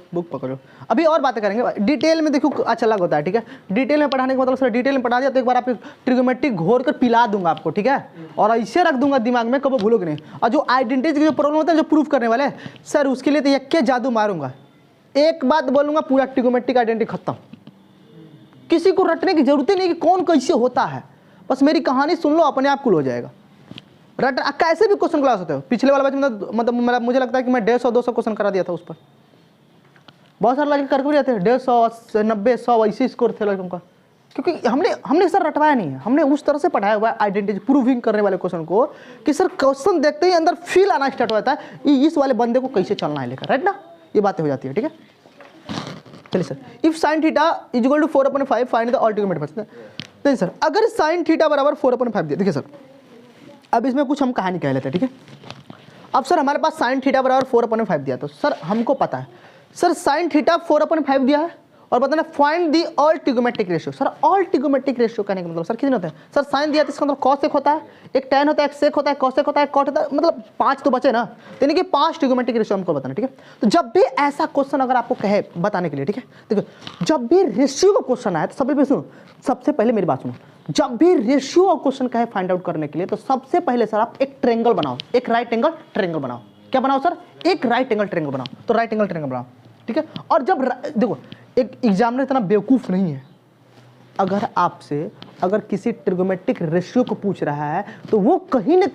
अभी और बातें करेंगे डिटेल में, देखो अच्छा अलग होता है, ठीक है। डिटेल में पढ़ाने का मतलब सर डिटेल में पढ़ा दिया तो एक बार आप ट्रिगोमेट्रिक घोर कर पिला दूंगा आपको, ठीक है, और ऐसे रख दूंगा दिमाग में, कभी भूलोगे नहीं। और जो आइडेंटिटी की जो प्रॉब्लम होता है, जो प्रूफ करने वाले सर, उसके लिए तो यक्के जादू मारूंगा, एक बात बोलूंगा, पूरा ट्रिगोमेट्रिक आइडेंटिटी खत्म। किसी को रटने की जरूरत ही नहीं कि कौन कैसे होता है, बस मेरी कहानी सुन लो, अपने आप कुल हो जाएगा। रट कैसे भी क्वेश्चन क्लास होते हो, पिछले वाला बैच में मतलब मुझे लगता है कि मैं 150-200 क्वेश्चन करा दिया था उस पर, बहुत सारे लड़के करके भी जाते हैं, 150, 90, 100 ऐसे स्कोर थे लड़कों का, क्योंकि हमने सर रटवाया नहीं है, हमने उस तरह से पढ़ाया हुआ है आइडेंटिटी प्रूविंग करने वाले क्वेश्चन को, कि सर क्वेश्चन देखते ही अंदर फील आना स्टार्ट हो जाता है इस वाले बंदे को कैसे चलना है लेकर, राइट ना, ये बातें हो जाती है, ठीक है। चलिए sir, if sine theta is equal to 4/5 find the all trigonometric. नहीं सर, अगर साइन थीटा बराबर 4/5 दिया, देखिए सर अब इसमें कुछ हम कहानी कह लेते हैं, ठीक है। अब सर हमारे पास साइन थीटा बराबर 4/5 दिया, तो सर हमको पता है सर साइन थीटा 4/5 दिया है, और बताना find the all trigonometric ratio. Sir all trigonometric ratio कहने का मतलब सर कितने होते हैं सर, साइन दिया तो इसका मतलब कॉसेक होता है, एक टैन होता है, एक सेक होता है, कॉसेक होता है, कॉट होता है, मतलब 5 तो बचे ना, यानी कि 5 ट्रिगोमेट्रिक रेशियो हमको बताना, ठीक है। तो जब भी ऐसा क्वेश्चन अगर आपको कहे बताने के लिए, ठीक है, देखो जब भी रेशियो का क्वेश्चन आए तो सबसे पहले मेरी बात सुनो, जब भी रेशियो का क्वेश्चन कहे फाइंड आउट करने के लिए, तो सबसे पहले सर आप एक ट्रायंगल बनाओ, एक राइट एंगल ट्रायंगल बनाओ। क्या बनाओ सर, एक राइट एंगल ट्रायंगल बनाओ, तो राइट एंगल ट्रायंगल बनाओ, ठीक है। और जब देखो एक एग्जामिनर इतना बेवकूफ नहीं है, अगर आपसे अगर किसी ट्रिगोमेट्रिक रेशियो को पूछ रहा है तो वो कहीं ना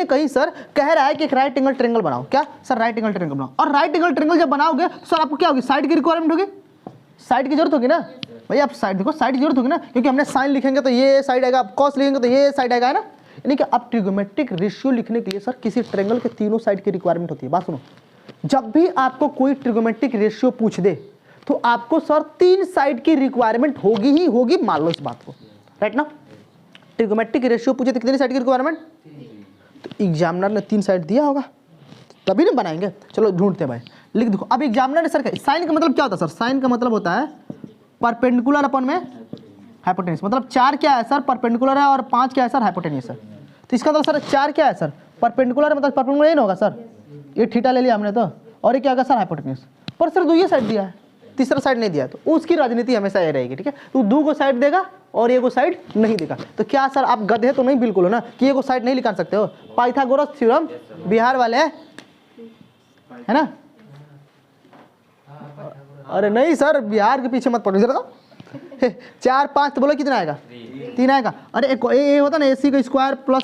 कहीं सर कह रहा है कि एक राइट एंगल ट्रायंगल बनाओ। क्या सर, राइट एंगल ट्रायंगल बनाओ, और राइट एंगल ट्रायंगल जब बनाओगे तो सर आपको क्या होगी, साइड की रिक्वायरमेंट होगी, साइड की जरूरत होगी ना भाई, आप साइड देखो, साइड की जरूरत होगी ना, क्योंकि हमने साइन लिखेंगे तो ये साइड आएगा, कॉस लिखेंगे तो ये साइड आएगा, है ना। यानी कि आप ट्रिगोमेट्रिक रेशियो लिखने के लिए सर किसी ट्रायंगल के तीनों साइड की रिक्वायरमेंट होती है। बात सुनो, जब भी आपको कोई ट्रिगोमेट्रिक रेशियो पूछ दे तो आपको सर 3 साइड की रिक्वायरमेंट होगी ही होगी, मान लो इस बात को, राइट ना। ट्रिगोमेट्रिक रेशियो पूछे तो कितनी साइड की रिक्वायरमेंट, तो एग्जामिनर ने 3 साइड दिया होगा तभी ना बनाएंगे। चलो ढूंढते हैं भाई, लिख देखो। अब एग्जामिनर ने सर साइन का मतलब क्या होता है सर, साइन का मतलब होता है परपेंडिकुलर अपन में हाइपोटेन्यूस, मतलब 4 क्या है सर परपेंडिकुलर है और 5 क्या है सर हाइपोटेन्यूस है। तो इसका मतलब सर 4 क्या है सर परपेंडिकुलर, मतलब परपेंडिकुलर ये ना होगा सर, ये थीटा ले लिया हमने तो, और ये क्या होगा सर हाइपोटेन्यूस। पर सर 2 साइड दिया है, तीसरा साइड नहीं दिया, तो उसकी राजनीति हमेशा ये रहेगी, ठीक है। तो 2 को साइड देगा और ये को साइड नहीं देगा। तो क्या सर आप गधे तो नहीं बिल्कुल हो ना कि ये को साइड नहीं निकाल सकते हो, पाइथागोरस थ्योरम बिहार वाले है ना। अरे नहीं सर बिहार के पीछे मत पड़ो जरा, 4 5 तो बोलो कितना आएगा, 3 आएगा। अरे ये होता ना AC का स्क्वायर प्लस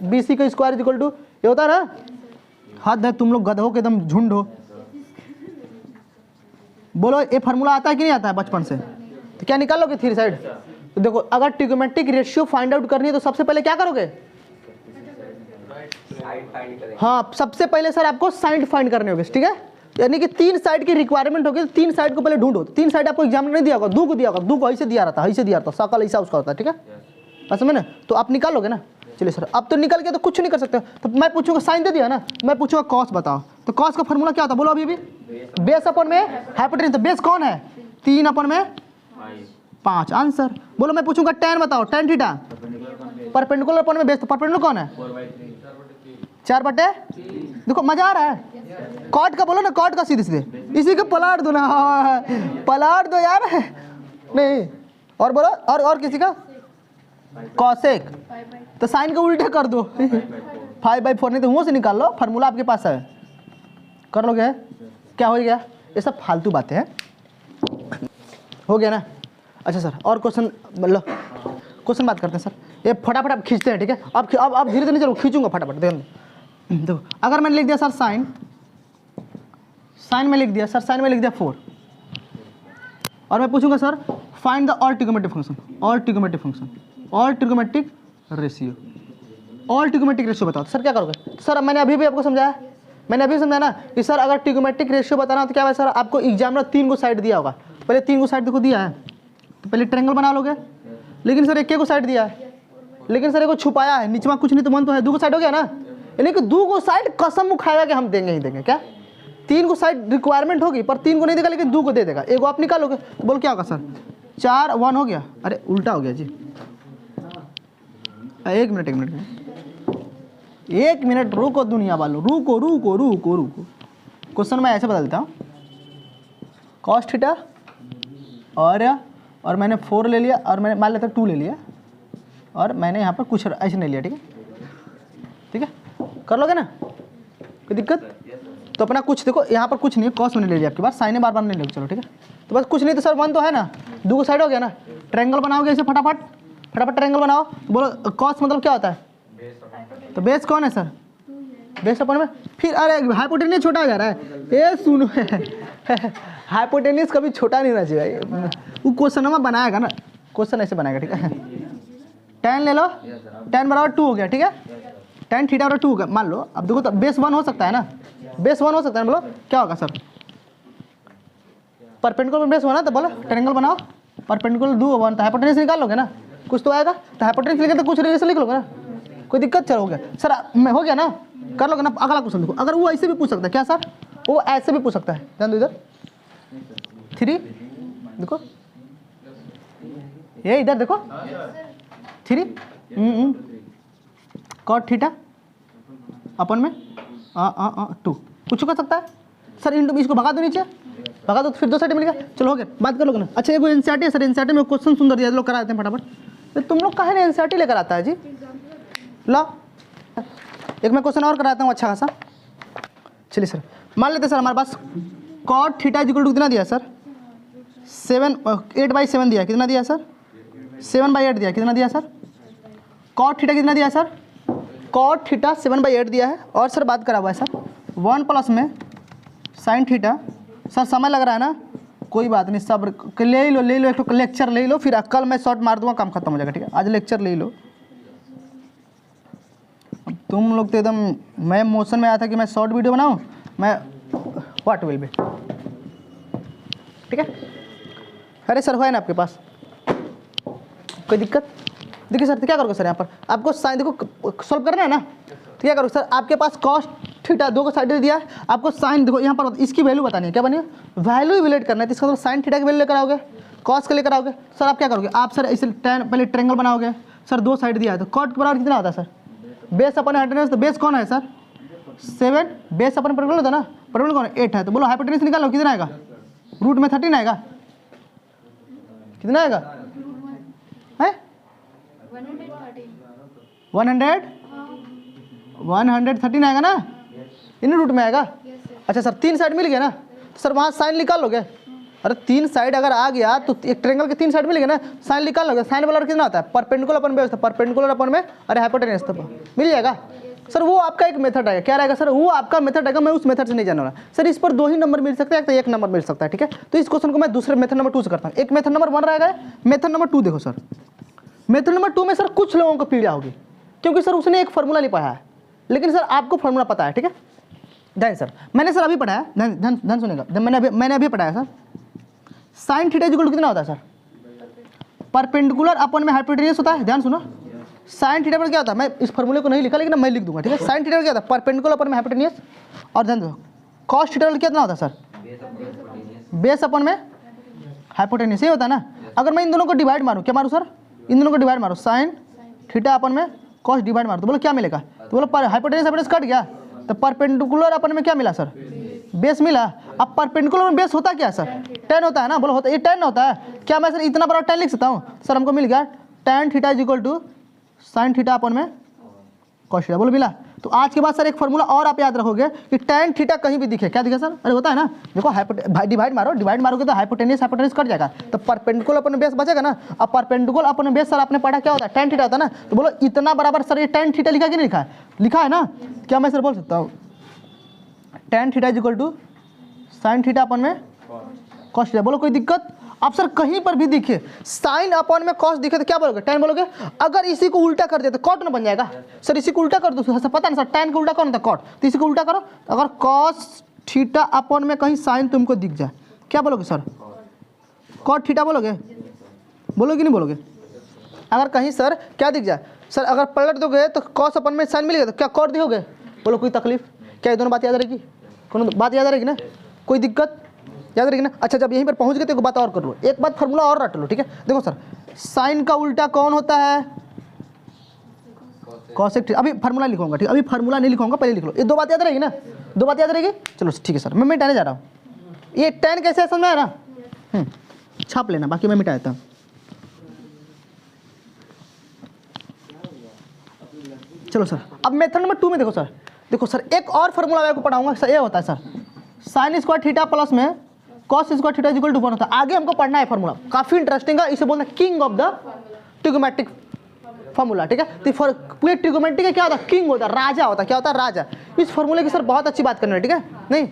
BC का स्क्वायर इक्वल टू, ये होता ना। हद है तुम लोग गधों के एकदम झुंड हो। बोलो ये फार्मूला आता है कि नहीं आता है बचपन से, तो क्या निकाल लोगे 3 साइड। तो देखो अगर ट्रिगोमेट्रिक रेशियो फाइंड आउट करनी है तो सबसे पहले क्या करोगे, हाँ सबसे पहले सर आपको साइड फाइंड करने होंगे, ठीक है। यानी कि 3 साइड की रिक्वायरमेंट होगी, 3 साइड को पहले ढूंढो। 3 साइड आपको एग्जाम में नहीं दिया होगा, 2 को दिया होगा, 2 को ऐसे दिया रहता, ऐसे दिया रहता, सकल ऐसा उसका होता है, ठीक है ऐसे में ना। तो आप निकालोगे ना, चलिए सर अब तो निकल गया तो कुछ नहीं कर सकते। तो मैं पूछूंगा साइन दे दिया ना, मैं पूछूंगा कॉस बताओ, तो कॉस का फॉर्मूला क्या होता है बोलो अभी बेस अपन में हाइपोटेन्यूस, तो बेस कौन है 3 अपन में 5 आंसर। बोलो मैं पूछूंगा tan बताओ, tan थीटा परपेंडिकुलर अपन में बेस, तो परपेंडिकुलर कौन है 4/, देखो मजा आ रहा है। कॉट का बोलो ना, कॉट का सीधे सीधे इसी को पलट दो ना, पलट दो यार नहीं। और बोलो और किसी का कॉसेक, तो साइन को उल्टे कर दो 5/4, नहीं तो मुंह से निकाल लो, फार्मूला आपके पास है, कर लोगे। क्या हो गया, ये सब फालतू बातें हैं, हो गया ना। अच्छा सर और क्वेश्चन मतलब क्वेश्चन बात करते हैं सर, ये फटाफट आप खींचते हैं, ठीक है। अब धीरे धीरे नहीं चलो, खींचूंगा फटाफट। देखो अगर मैंने लिख दिया सर साइन में लिख दिया सर, साइन में लिख दिया 4, और मैं पूछूंगा sir find the all trigonometric function, all trigonometric function, all trigonometric ratio, all trigonometric ratio बताओ। सर क्या करोगे सर, मैंने अभी भी आपको समझाया, मैंने अभी समझाया ना कि सर अगर ट्रिगोमेट्रिक रेशियो बताना हो तो क्या है सर, आपको एग्जाम में 3 को साइड दिया होगा, पहले 3 को साइड देखो दिया है, तो पहले ट्रायंगल बना लोगे। लेकिन सर 1 को साइड दिया है, लेकिन सर 1 को छुपाया है, नीचे कुछ नहीं तो मन तो है, 2 को साइड हो गया ना। यानी कि 2 को साइड कसम उखाएगा कि हम देंगे ही देंगे, क्या 3 को साइड रिक्वायरमेंट होगी पर 3 को नहीं देगा, लेकिन 2 को दे देगा। 1 आप निकालोगे तो बोल क्या होगा सर 4 1 हो गया, अरे उल्टा हो गया जी। 1 मिनट रुको दुनिया वालों, रुको। क्वेश्चन मैं ऐसे बदलता हूँ, कॉस थीटा और मैंने 4 ले लिया, और मैंने मान लेता 2 ले लिया, और मैंने यहाँ पर कुछ ऐसे नहीं लिया, ठीक है कर लोगे ना, कोई दिक्कत। तो अपना कुछ देखो यहाँ पर कुछ नहीं है, कॉस मैंने ले लिया आपके पास, साइन बार नहीं लोगे, चलो ठीक है। तो बस कुछ नहीं तो सर 1 तो है ना, 2 को साइड हो गया ना, ट्रायंगल बनाओगे ऐसे फटाफट ट्रायंगल बनाओ। तो बोलो कॉस मतलब क्या होता है, तो बेस कौन है सर, बेस अपन में, फिर अरे हाइपोटेन्यूस छोटा हो जा रहा है, ये सुनो हाइपोटेन्यूस कभी छोटा नहीं होना चाहिए, वो क्वेश्चन में बनाएगा ना, क्वेश्चन ऐसे बनाएगा, ठीक है। tan ले लो, tan बराबर 2 हो गया, ठीक है, tan थीटा बराबर 2 हो गया मान लो। अब देखो तो बेस 1 हो सकता है ना, बेस 1 हो सकता है, बोलो क्या होगा सर, परपेंडिकुलर बेस 1 है तो बोलो ट्रायंगल बनाओ, परपेंडिकुलर 2 1, तो हाइपोटेन्यूस निकाल लोगे ना, कुछ तो आएगा, तो हाइपोटेन्यूस लिखे तो कुछ रिलेशन लिख लोगे ना, कोई दिक्कत। चलो हो गया सर, मैं हो गया ना, कर लोगे ना। अगला क्वेश्चन देखो, अगर वो ऐसे भी पूछ सकता है, क्या सर वो ऐसे भी पूछ सकता है, ध्यान दो इधर 3 देखो, ये इधर देखो 3 कॉट थीटा अपन में 2, कुछ कर सकता है सर, इन इसको भगा दो नीचे, भगा दो तो फिर 2 साइड मिल गया। चलो हो गया, बात कर लोगे ना। अच्छा एगो एनसीईआरटी है सर, एनसीईआरटी में क्वेश्चन सुंदर दिया, लोग करा देते हैं फटाफट। तो तुम लोग काहे ना एनसीईआरटी लेकर आता है जी, लो एक मैं क्वेश्चन और कराता हूँ अच्छा खासा। चलिए सर मान लेते सर हमारे पास कॉट थीटा इक्वल टू कितना दिया सर 8/7 दिया, कितना दिया सर 7/8 दिया, कितना दिया सर कॉट थीटा कितना दिया सर, कॉट थीटा 7/8 दिया है। और सर बात करा हुआ है सर 1 प्लस में साइन थीटा, सर समय लग रहा है ना, कोई बात नहीं, सब ले लो एक तो लेक्चर ले लो, फिर कल मैं शॉर्ट मार दूंगा, काम खत्म हो जाएगा, ठीक है। आज लेक्चर ले लो, तुम लोग तो एकदम, मैं मोशन में आया था कि मैं शॉर्ट वीडियो बनाऊं, मैं व्हाट विल बी, ठीक है। अरे सर है ना आपके पास कोई दिक्कत, देखिए सर, तो क्या करोगे सर, यहाँ पर आपको साइन देखो सॉल्व करना है ना, तो क्या करोगे सर, आपके पास कॉस थीटा दो को साइड दे दिया है, आपको साइन देखो यहाँ पर इसकी वैल्यू बतानी है, क्या बनी है, वैल्यू इवेल्यूएट करना है, तो इसका मतलब साइन थीटा की वैल्यू लेकर आओगे, कॉस के लेकर आओगे सर, आप क्या करोगे, आप सर इसे टेन पहले ट्रेंगल बनाओगे सर, दो साइड दिया है तो कॉट के बराबर कितना होता है सर, बेस अपन हाइपोटेनस, तो बेस कौन है सर 7, बेस अपन परपेंडिकुलर होता है ना, परपेंडिकुलर कौन है 8 है, तो बोलो हाइपोटेनस निकालो कितना आएगा, रूट में 13 आएगा, कितना आएगा है 113 आएगा ना, इन रूट में आएगा। अच्छा सर, 3 साइड मिल गया ना, तो सर वहाँ साइन निकाल लोगे, अरे 3 साइड अगर आ गया तो एक ट्रायंगल के 3 साइड मिल गया ना, साइन निकाल लोगे, साइन वाला कितना होता है perpendicular upon base, perpendicular upon में अरे हाइपोटेनस तो मिल जाएगा सर, वो आपका एक मेथड आएगा, क्या रहेगा सर, वो आपका मेथड आएगा, मैं उस मेथड से नहीं जाने वाला सर, इस पर 2 ही नंबर मिल सकता है, तो 1 नंबर मिल सकता है, ठीक है, तो इस क्वेश्चन को मैं दूसरे मेथड नंबर 2 से करता हूँ, एक मेथड नंबर 1 रहेगा, मेथड नंबर 2 देखो सर, मेथड नंबर 2 में सर कुछ लोगों को पीड़ा होगी, क्योंकि सर उसने एक फार्मूला नहीं पढ़ा है, लेकिन सर आपको फार्मूला पता है, ठीक है, ध्यान सर, मैंने सर अभी पढ़ाया, ध्यान सुनेगा, मैंने अभी पढ़ाया sir, sine theta equal to कितना होता है सर, परपेंडिकुलर अपन में हाइपोटेनस होता है, ध्यान सुनो, साइन थीटा पर क्या होता है, मैं इस फार्मूले को नहीं लिखा लेकिन मैं लिख दूंगा, ठीक है, साइन थीटा पर क्या होता है परपेंडिकुलर अपन में हाइपोटेनस, और ध्यान दो कॉस थीटा पर कितना होता है सर, बेस अपन में हाइपोटेनस, ये होता है ना, अगर मैं इन दोनों को डिवाइड मारूं, क्या मारूं सर, इन दोनों को डिवाइड मारो, साइन थीटा अपन में कॉस डिवाइड मारो, तो बोलो क्या मिलेगा, तो बोलो हाइपोटेनस कट गया, तो परपेंडिकुलर अपन में क्या मिला सर, बेस मिला, अब परपेंडिकुलर में बेस होता क्या है सर, tan होता है ना, बोलो होता है, ये tan होता है, क्या मैं सर इतना बड़ा tan लिख सकता हूँ सर, हमको मिल गया tan theta is equal to sine theta अपन में कॉस थीटा, बोलो मिला, तो आज के बाद सर एक फार्मूला और आप याद रखोगे कि tan थीटा कहीं भी दिखे, क्या दिखे सर, अरे होता है ना, देखो डिवाइड मारोगे तो हाइपोटेनस कट जाएगा, तो परपेंडिकुलर अपन बेस बचेगा ना, अब परपेंडिकुलर अपन बेस सर आपने पढ़ा क्या होता है tan थीटा होता है ना, तो बोलो इतना बराबर सर ये tan थीटा लिखा कि नहीं लिखा है, लिखा है ना, क्या मैं सर बोल सकता हूँ tan theta is equal to sine theta अपन में कॉस थीटा, बोलो कोई दिक्कत, आप सर कहीं पर भी दिखे साइन अपन में कॉस दिखे तो क्या बोलोगे tan बोलोगे, अगर इसी को उल्टा कर दे तो कॉट ना बन जाएगा सर, इसी को उल्टा कर दो सर, पता ना सर tan को उल्टा कौन होता है कॉट, तो इसी को उल्टा करो, अगर कॉस थीटा अपन में कहीं साइन तुमको दिख जाए क्या बोलोगे सर, कॉट थीटा बोलोगे, बोलोगे नहीं बोलोगे, अगर कहीं सर क्या दिख जाए सर, अगर पलट दोगे तो कॉस अपन में साइन मिल गया तो क्या कॉट दिखोगे, बोलो कोई तकलीफ, क्या ये दोनों बात याद रहेगी, कौन बात याद रहेगी ना, कोई दिक्कत याद रहेगी ना। अच्छा जब यहीं पर पहुंच गए तो एक बात और कर लो, एक बात फार्मूला और रट लो, ठीक है, देखो सर साइन का उल्टा कौन होता है कॉसेक थीटा, अभी फार्मूला लिखूंगा, ठीक है, अभी फार्मूला नहीं लिखूंगा, पहले लिख लो, ये 2 बात याद रहेगी ना, 2 बात याद रहेगी, चलो ठीक है सर, मैं मिटाने जा रहा हूँ, ये tan कैसे समझ में आ रहा, छाप लेना, बाकी मैं मिटा देता हूँ, चलो सर, अब मेथड नंबर 2 में देखो सर एक और फार्मूला मैं आपको पढ़ाऊंगा सर, ये होता है sir sine square theta plus में cos square theta equal to 1 होता है, आगे हमको पढ़ना है फार्मूला, काफी इंटरेस्टिंग है, इसे बोलते हैं king of the trigonometric formula, ठीक है, तो पूरे ट्रिगोमेट्री का क्या होता है, किंग होता है, राजा होता है, क्या होता है राजा, इस फार्मूले की सर बहुत अच्छी बात करनी है, ठीक है, नहीं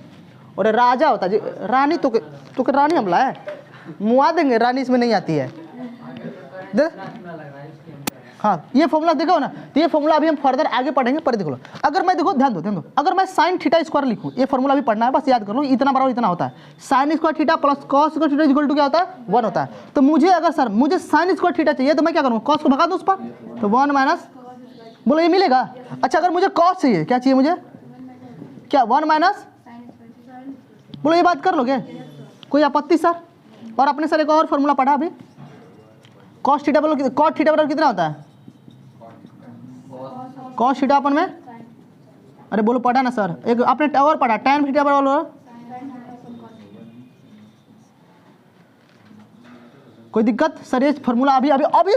और राजा होता है जी, रानी तो रानी हमला है, मुआ देंगे, रानी इसमें नहीं आती है, हाँ ये फॉर्मूला देखो ना, तो ये फॉर्मूला अभी हम फर्दर आगे पढ़ेंगे, पर देखो अगर मैं देखो ध्यान दो, अगर मैं साइन थीटा स्क्वायर लिखूं, ये फॉर्मूला भी पढ़ना है, बस याद कर लो, इतना बराबर इतना होता है, sine square theta plus cos square theta equal to क्या होता है 1 होता है, तो मुझे अगर सर मुझे साइन स्क्वायर थीटा चाहिए तो मैं क्या करूँगा, कॉस को भगा दूँ उस पर, तो 1 माइनस, बोलो ये मिलेगा, अच्छा अगर मुझे कॉस चाहिए, क्या चाहिए मुझे, क्या 1 माइनस, बोलो ये बात कर लोगे, कोई आपत्ति सर, और अपने सर एक और फॉर्मूला पढ़ा अभी, कॉस थीटा बोलो, कॉट थीटा बराबर कितना होता है, कॉस थीटा अपन में, अरे बोलो पढ़ा ना सर, एक आपने और पढ़ा tan थीटा बराबर, कोई दिक्कत सर, ये फार्मूला अभी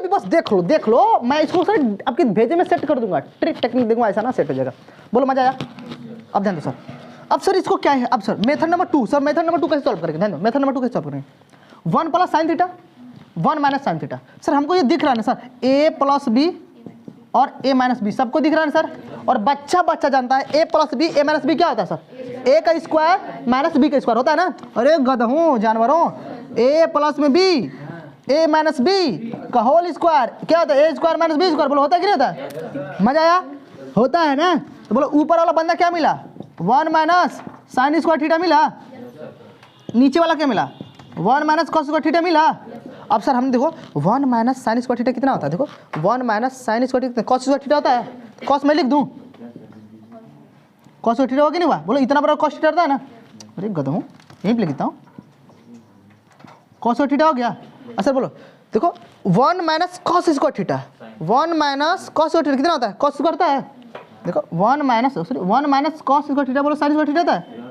बस देख लो, मैं इसको सर आपके भेजे में सेट कर दूंगा, ट्रिक टेक्निक दूंगा, ऐसा ना सेट हो जाएगा, बोलो मजा आया, अब ध्यान दो सर, अब सर इसको क्या है, अब sir method number 2, sir method number 2 कैसे सॉल्व करेंगे, ध्यान दो मेथड नंबर 2 कैसे सॉल्व करेंगे, 1 plus sine theta 1 minus sine theta, sir हमको ये दिख रहा है ना सर, a प्लस बी और a माइनस बी सबको दिख रहा है ना सर, और बच्चा जानता है a plus B a minus B क्या होता है सर, a का स्क्वायर माइनस b का स्क्वायर होता है ना, अरे गधों जानवरों, a प्लस में b a माइनस बी का होल स्क्वायर क्या होता है, a square minus B square, बोलो होता है कि नहीं होता है, मजा आया, होता है ना, तो बोलो ऊपर वाला बंदा क्या मिला 1 माइनस साइन स्क्वायर थीटा मिला, नीचे वाला क्या मिला 1 माइनस कॉस स्क्वायर थीटा मिला, अब सर हम देखो 1 माइनस साइन स्क्वायर थीटा कितना होता है, देखो 1 minus sign square theta cos square theta होता है, कॉस मैं लिख दूँ, कॉस स्क्वायर थीटा होगा कि नहीं हुआ, बोलो इतना बड़ा कॉस थीटा होता है ना, अरे गधा हूँ यहीं पे लिख देता हूँ, कॉस स्क्वायर थीटा हो गया। अच्छा बोलो देखो 1 minus cos square theta, 1 minus cos square theta कितना होता है, कॉस स्क्वायर होता है, देखो 1 माइनस कॉस स्क्वायर थीटा, बोलो साइन स्क्वायर थीटा होता है,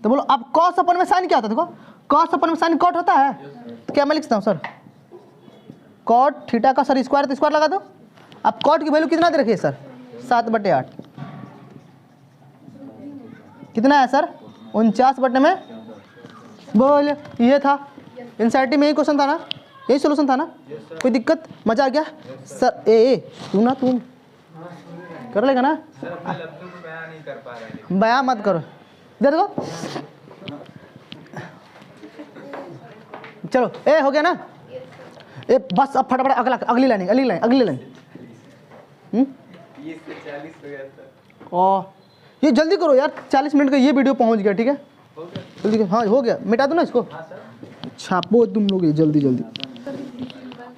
तो बोलो अब कॉस अपन में साइन क्या होता है, देखो कॉस अपन में साइन कॉट होता है, तो क्या मैं लिखता हूँ सर कॉट थीटा का सर स्क्वायर, तो स्क्वायर लगा दो। अब कॉट की वैल्यू कितना दे रखी है सर 7/8, कितना है सर 49 में, बोल ये था एनसीईआरटी में, यही क्वेश्चन था ना, यही सोल्यूशन था ना, कोई दिक्कत, मजा आ गया सर। ए तू ना तू कर लेगा ना, बयां मत करो, दे दो चलो, ए हो गया ना, ए बस अब फटाफट अगला, अगली लाइन ओ ये जल्दी करो यार, 40 मिनट का ये वीडियो पहुंच गया, ठीक है जल्दी, हाँ हो गया, मिटा दो ना इसको, छापो तुम लोग ये जल्दी जल्दी।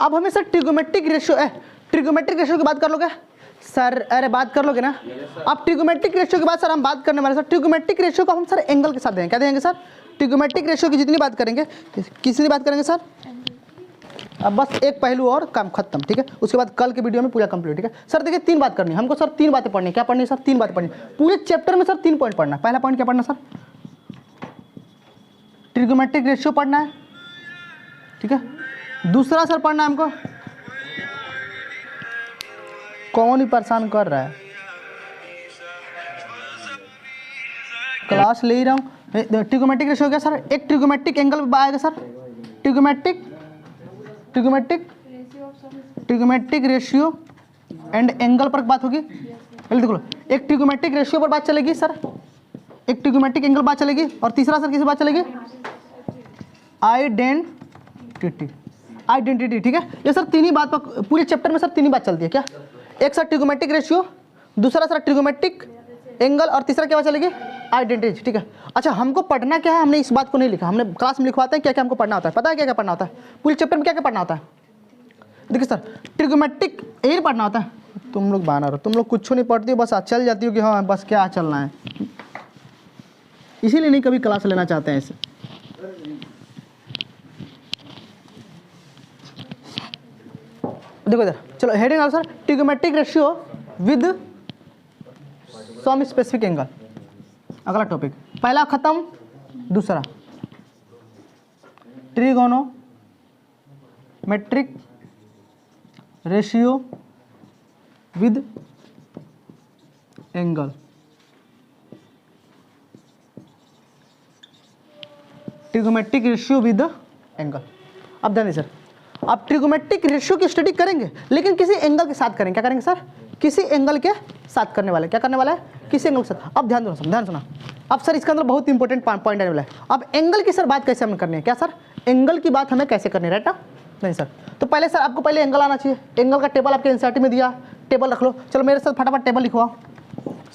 अब हमें सर ट्रिगोमेट्रिक रेशियो की बात कर लोगे सर, अरे बात कर लोगे ना। अब ट्रिगोमेट्रिक रेशियो के बाद सर हम बात करने वाले सर ट्रिगोमेट्रिक रेशियो को हम सर एंगल के साथ देंगे, क्या देंगे सर, ट्रिगोमेट्रिक रेशियो की जितनी बात करेंगे, किसकी बात करेंगे सर, अब बस एक पहलू और काम खत्म, ठीक है, उसके बाद कल के वीडियो में पूरा कंप्लीट, ठीक है सर। देखिए 3 बात करनी है हमको सर, 3 बातें पढ़नी है, क्या पढ़नी है सर, 3 बातें पढ़नी है पूरे चैप्टर में सर, 3 पॉइंट पढ़ना है। पहला पॉइंट क्या पढ़ना सर, ट्रिगोमेट्रिक रेशियो पढ़ना है, ठीक है। दूसरा सर पढ़ना है हमको, कौन ही परेशान कर रहा है, क्लास ले ही रहा हूँ। ट्रिगोमेट्रिक रेशियो क्या सर, एक ट्रिगोमेट्रिक एंगल आएगा sir, trigonometric ratio and angle पर बात होगी। पहले देख लो, एक ट्रिगोमेट्रिक रेशियो पर बात चलेगी सर, एक ट्रिगोमेट्रिक एंगल बात चलेगी, और तीसरा सर किसी बात चलेगी, आइडेंटिटी, ठीक है। ये सर 3 ही बात पर पूरे चैप्टर में सर 3 ही बात चलती है, क्या, एक सर ट्रिगोमेट्रिक रेशियो, दूसरा सर ट्रिगोमेट्रिक एंगल, और तीसरा क्या बात चलेगी, आइडेंटिटी, ठीक है। अच्छा हमको पढ़ना क्या है, हमने इस बात को नहीं लिखा, हमने क्लास में लिखवाते हैं क्या क्या हमको पढ़ना होता है, पता है क्या क्या पढ़ना होता है, पूरे चैप्टर में क्या क्या पढ़ना होता है। देखिए सर ट्रिगोमेट्रिक यही पढ़ना होता है, तुम लोग बना रहो, तुम लोग कुछ नहीं पढ़ती हो, बस चल जाती हो कि हाँ बस क्या चलना है, इसीलिए नहीं कभी क्लास लेना चाहते हैं ऐसे। देखो इधर, चलो हेडिंग आओ sir, trigonometric ratio with some specific angle, अगला टॉपिक, पहला खत्म, दूसरा trigonometric ratio with angle, trigonometric ratio with angle. अब ध्यान दीजिए सर, आप ट्रिगोमेट्रिक रेशियो की स्टडी करेंगे लेकिन किसी एंगल के साथ करेंगे, क्या करेंगे सर, किसी एंगल के साथ करने वाले, क्या करने वाला है, किसी एंगल के साथ। अब ध्यान दो, ध्यान सुना, अब सर इसके अंदर बहुत इंपॉर्टेंट पॉइंट आने वाला है। अब एंगल की सर बात कैसे हमें करनी है, क्या सर, एंगल की बात हमें कैसे करनी है, राइट ना, नहीं सर। तो पहले सर आपको पहले एंगल आना चाहिए, एंगल का टेबल आपके एनसीईआरटी में दिया, टेबल रख लो। चलो मेरे साथ फटाफट टेबल लिखवाओ,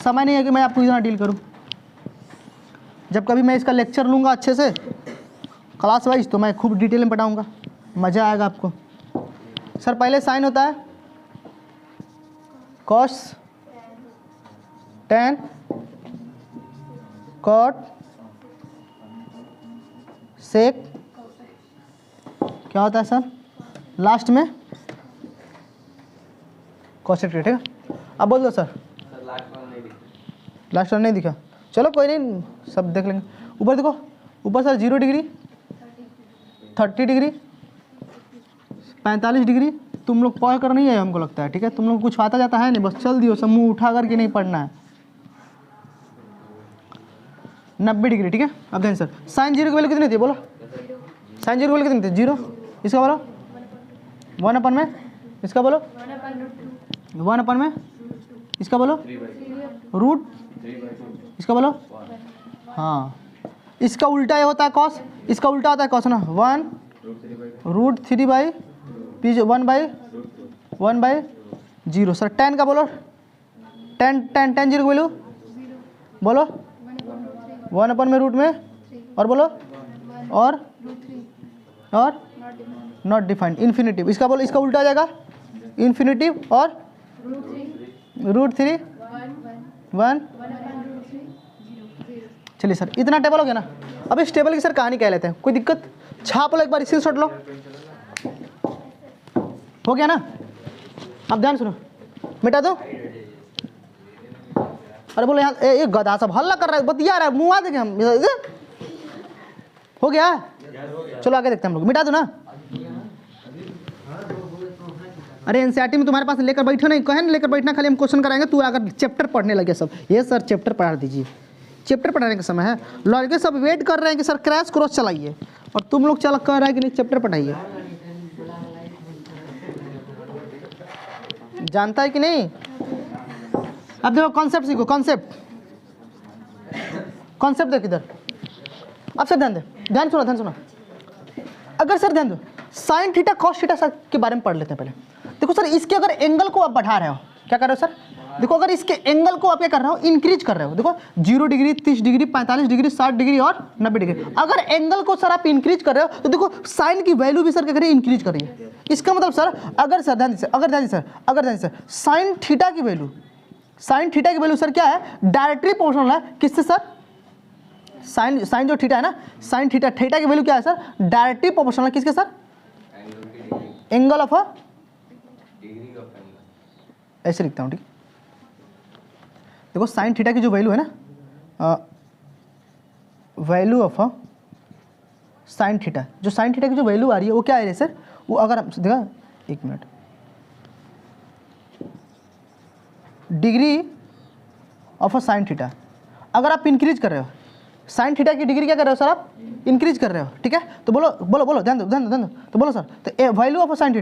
समय नहीं है कि मैं आपको इतना डील करूँ, जब कभी मैं इसका लेक्चर लूँगा अच्छे से क्लास वाइज तो मैं खूब डिटेल में पढ़ाऊँगा, मज़ा आएगा आपको। सर पहले साइन होता है कॉस, टेन, कॉट, सेक, क्या होता है सर लास्ट में कॉसेक, ठीक है। अब बोल दो सर, लास्ट वन नहीं दिखा, चलो कोई नहीं, सब देख लेंगे। ऊपर देखो, ऊपर सर 0 डिग्री, 30 डिग्री, 45 डिग्री, तुम लोग पढ़ कर नहीं आए हमको लगता है, ठीक है, तुम लोग कुछ आता जाता है नहीं, बस चल दियो, सब मुँह उठा करके नहीं पढ़ना है। 90 डिग्री, ठीक है। अब देखें सर साइन 0 की वैल्यू कितनी थी, बोलो साइन 0 की वैल्यू कितनी थी, 0, इसका बोलो 1/, में इसका बोलो 1/, में इसका बोलो रूट, इसका बोलो, हाँ इसका उल्टा ये होता है कॉस, इसका उल्टा होता है कॉस ना, 1√3 पीछे 1/0। सर टेन का बोलो, टेन 0 की वैल्यू बोलो 1/, में रूट में, और बोलो और और नॉट डिफाइंड, इन्फिनिटिव। इसका बोलो, इसका उल्टा आ जाएगा इन्फिनिटिव और √3 1। चलिए सर, इतना टेबल हो गया ना। अब इस टेबल की सर कहानी कह लेते हैं, कोई दिक्कत? छाप लो एक बार, स्क्रीनशॉट लो। हो गया ना? अब ध्यान सुनो, मिटा दो। अरे बोले यहाँ ये गधा सब हल्ला कर रहा है, बतिया रहा है, मुँह आ देंगे हम। हो गया? चलो आगे देखते हैं हम लोग। मिटा दो ना। अरे एनसीईआरटी में तुम्हारे पास लेकर बैठो नहीं, कहे ना लेकर बैठना, खाली हम क्वेश्चन कराएंगे, तू अगर चैप्टर पढ़ने लगे सब। ये सर चैप्टर पढ़ा दीजिए, चैप्टर पढ़ाने का समय है। लड़के सब वेट कर रहे हैं कि सर क्रैश क्रॉस चलाइए, और तुम लोग चल कह रहा है कि नहीं चैप्टर पढ़ाइए। जानता है कि नहीं? अब देखो कॉन्सेप्ट सीखो, कॉन्सेप्ट देखो इधर। अब सर ध्यान दे, ध्यान सुनो। अगर सर ध्यान दो, sine theta cos theta sir के बारे में पढ़ लेते हैं पहले। देखो सर, इसके अगर एंगल को आप बढ़ा रहे हो, क्या कर रहे हो सर? देखो अगर इसके एंगल को आप क्या कर रहे हो, इंक्रीज कर रहे हो। देखो 0 डिग्री, 30 डिग्री, 45 डिग्री, 60 डिग्री और 90 डिग्री। अगर एंगल को सर आप इंक्रीज कर रहे हो तो देखो साइन की वैल्यू भी सर क्या करिए, इंक्रीज करिए। इसका मतलब सर, अगर सर ध्यान दीजिए, साइन थीटा की वैल्यू सर क्या है, डायरेक्टली प्रोपोर्शनल है किससे सर? साइन जो थीटा है ना, साइन थीटा की वैल्यू क्या है सर? डायरेक्टली प्रोपोर्शनल है किसके सर? एंगल ऑफ ऐसे लिखता हूँ, ठीक। देखो साइन थीटा की जो वैल्यू है ना, वैल्यू ऑफ साइन थीटा, जो साइन थीटा की जो वैल्यू आ रही है वो क्या आ रही है सर? वो अगर देखा, एक minute, degree of sine theta अगर आप इंक्रीज कर रहे हो, साइन थीटा की डिग्री क्या कर रहे हो सर आप? इंक्रीज कर रहे हो, ठीक है। तो बोलो ध्यान दो। तो बोलो सर, तो वैल्यू ऑफ साइन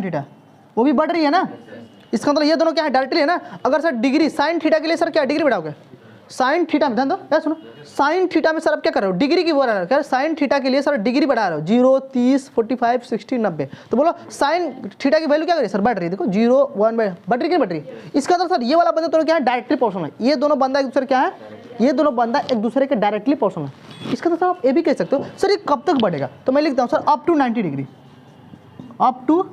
थीटा वो भी बढ़ रही है ना। इसका मतलब ये दोनों क्या है, डायरेक्टली है ना। अगर सर डिग्री साइन थीटा के लिए सर क्या डिग्री बढ़ाओगे, साइन थीटा में ध्यान दो, क्या सुनो, साइन थीटा में सर आप क्या कर रहे हो, डिग्री की वो रहा है, साइन थीटा के लिए सर डिग्री बढ़ा रहे हो, 0, 30, 45, 60, 90। तो बोलो साइन थीटा की वैल्यू क्या कर रही है सर? बढ़ रही है। देखो 0, 1 बढ़ रही है, बढ़ रही है। इसका मतलब सर ये वाला बंदा दोनों क्या है, डायरेक्टली प्रोपोर्शनल है। ये दोनों बंदा एक दूसरे क्या है, ये दोनों बंदा एक दूसरे के डायरेक्टली प्रोपोर्शनल है। इसका तो सर आप ये भी कह सकते हो सर ये कब तक बढ़ेगा, तो मैं लिखता हूँ sir up to 90 degree, up to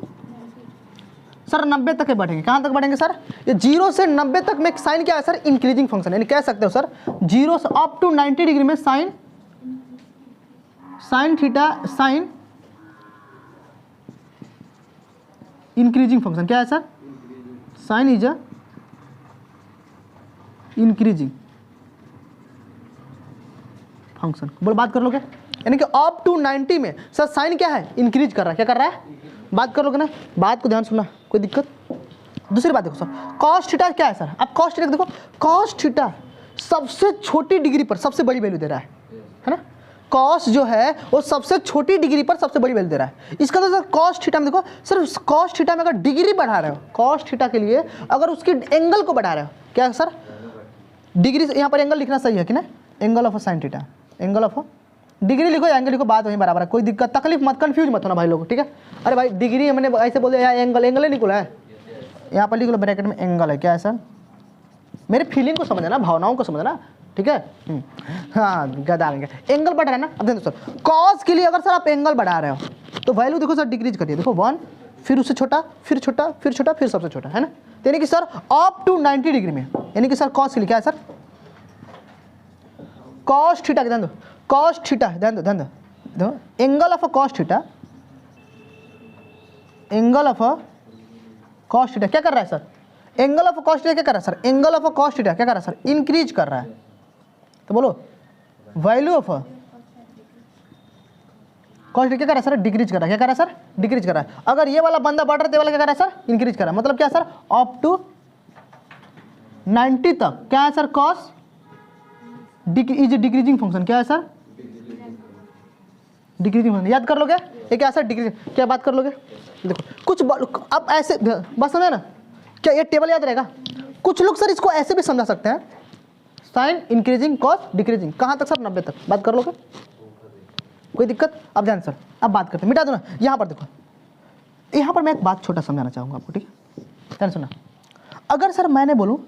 sir 90 तक बढ़ेंगे। कहाँ तक बढ़ेंगे सर? ये 0 से 90 तक में साइन क्या है सर? इंक्रीजिंग फंक्शन, यानी कह सकते हो सर 0 से अप टू 90 डिग्री में sine theta sine increasing function क्या है sir? Sine is a increasing function. बोल बात कर लोगे, यानी कि अप टू 90 में सर साइन क्या है? इंक्रीज कर रहा है। क्या कर रहा है? बात कर लोगे ना, बात को ध्यान सुनना, कोई दिक्कत? दूसरी बात देखो सर, कॉस थीटा क्या है सर? आप कॉस थीटा देखो, कॉस थीटा सबसे छोटी डिग्री पर सबसे बड़ी वैल्यू दे रहा है ना। कॉस जो है वो सबसे छोटी डिग्री पर सबसे बड़ी वैल्यू दे रहा है। इसका तो सर कॉस थीटा में देखो सर, कॉस थीटा में अगर डिग्री बढ़ा रहे हो, कॉस थीटा के लिए अगर उसकी एंगल को बढ़ा रहे हो, क्या सर? डिग्री, यहाँ पर एंगल लिखना सही है कि ना, angle of sine theta, angle of degree लिखो या एंगल लिखो, बात वहीं बराबर है, कोई दिक्कत तकलीफ मत, कंफ्यूज मत होना भाई लोग, ठीक है। अरे भाई डिग्री मैंने ऐसे बोल दिया, एंगल ही निकला है, यहाँ पर लिख लो ब्रैकेट में एंगल है। क्या है सर? मेरे फीलिंग को समझना, भावनाओं को समझना, ठीक है। हाँ गदा लेंगे, एंगल बढ़ रहा है ना। अब देखो सर, कॉस के लिए अगर सर आप एंगल बढ़ा रहे हो तो वैल्यू देखो सर डिक्रीज करिए, देखो 1, फिर उससे छोटा, फिर छोटा, फिर छोटा, फिर सबसे छोटा, है ना। यानी कि सर अप टू 90 डिग्री में, यानी कि सर कॉस के लिए क्या है सर? कॉस थीटा, ध्यान दो, कॉस थीटा, ध्यान दो, angle of cos theta, angle of cos theta क्या कर रहा है sir? Angle of cos theta क्या कर रहा है sir? Angle of cos theta क्या कर रहा है सर? इंक्रीज कर रहा है। तो बोलो वैल्यू ऑफ कॉस थीटा क्या कर रहा है सर? डिक्रीज कर रहा है। क्या कर रहा है सर? डिक्रीज कर रहा है। अगर ये वाला बंदा बढ़ रहा है, ये वाला क्या कर रहा है सर? इंक्रीज कर रहा है। मतलब क्या सर? अप टू 90 तक क्या है sir? Cos is decreasing function. क्या है सर? Decreasing function. याद कर लोगे ये क्या सर? डिक्रीजिंग। क्या बात कर लोगे? देखो कुछ अब ऐसे बस समझे ना, क्या ये टेबल याद रहेगा? कुछ लोग सर इसको ऐसे भी समझा सकते हैं, साइन इंक्रीजिंग कॉस डिक्रीजिंग। कहाँ तक सर? 90 तक। बात कर लोगे, कोई दिक्कत? अब ध्यान सर, अब बात करते हैं, मिटा दो ना। यहाँ पर देखो, यहाँ पर मैं एक बात छोटा समझाना चाहूँगा आपको, ठीक है? ध्यान सुना, अगर सर मैंने बोलूँ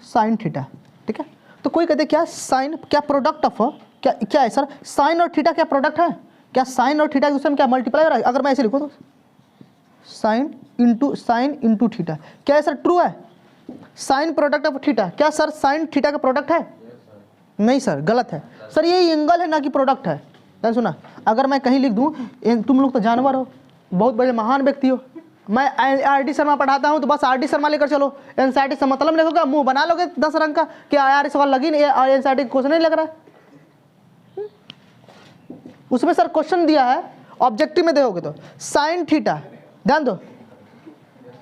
साइन थीटा, ठीक है, तो कोई कहते क्या साइन, क्या प्रोडक्ट ऑफ क्या क्या है सर, साइन और थीटा क्या प्रोडक्ट है? क्या साइन और थीटा एक दूसरे में क्या मल्टीप्लाई हो रहा है? अगर मैं ऐसे लिखूँ तो साइन इंटू थीटा, क्या है सर, ट्रू है? साइन प्रोडक्ट ऑफ थीटा, क्या सर साइन थीटा का प्रोडक्ट है? नहीं सर, गलत है सर, ये एंगल है ना कि प्रोडक्ट है। ध्यान सुना, अगर मैं कहीं लिख दूं तुम लोग तो जानवर हो, बहुत बड़े महान व्यक्ति हो, मैं आर.डी. शर्मा पढ़ाता हूं तो बस आर.डी. शर्मा लेकर चलो, एनसीईआरटी से मतलब नहीं होगा, मुंह बना लोगे 10 रंग का कि यार सवाल लगी नहीं, एनसीईआरटी क्वेश्चन नहीं लग रहा है। उसमें सर क्वेश्चन दिया है, ऑब्जेक्टिव में देखोगे तो साइन थीटा, ध्यान दो,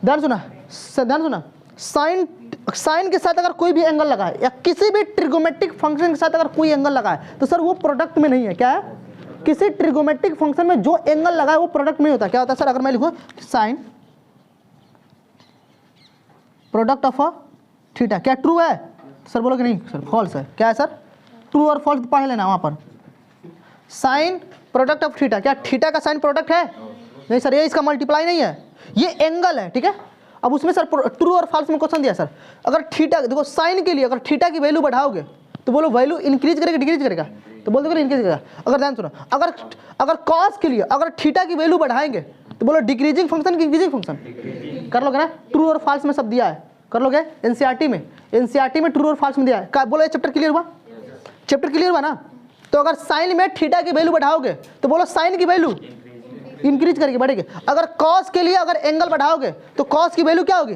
ध्यान सुना, साइन के साथ अगर कोई भी एंगल लगाए या किसी भी ट्रिगोमेट्रिक फंक्शन के साथ अगर कोई एंगल लगाए तो सर वो प्रोडक्ट में नहीं है। क्या है? किसी ट्रिगोमेट्रिक फंक्शन में जो एंगल लगाए वो प्रोडक्ट में होता है। क्या होता है सर? अगर मैं लिखूं साइन प्रोडक्ट ऑफ थीटा, क्या ट्रू है? सर बोलोगे नहीं सर फॉल्स है। क्या है सर? ट्रू और फॉल्स पढ़ लेना वहां पर। साइन प्रोडक्ट ऑफ थीटा, क्या थीटा का साइन प्रोडक्ट है? नहीं सर, ये इसका मल्टीप्लाई नहीं है, ये एंगल है। ठीक है, अब उसमें सर ट्रू और फॉल्स में क्वेश्चन दिया सर, अगर थीटा देखो साइन के लिए अगर थीटा की वैल्यू बढ़ाओगे तो बोलो वैल्यू इंक्रीज करेगा डिक्रीज करेगा? तो बोल दोगे इंक्रीज करेगा। अगर ध्यान सुनो, अगर कॉस के लिए अगर थीटा की वैल्यू बढ़ाएंगे तो बोलो डिक्रीजिंग फंक्शन की इंक्रीजिंग फंक्शन? कर लोगे ना? ट्रू और फॉल्स में सब दिया है, कर लोगे। एनसीईआरटी में ट्रू और फॉल्स में दिया है। बोलो ये चैप्टर क्लियर हुआ? चैप्टर क्लियर हुआ ना? तो अगर साइन में थीटा की वैल्यू बढ़ाओगे तो बोलो साइन की वैल्यू इंक्रीज करके बढ़ेगी। अगर कॉस के लिए अगर एंगल बढ़ाओगे तो कॉस की वैल्यू क्या होगी?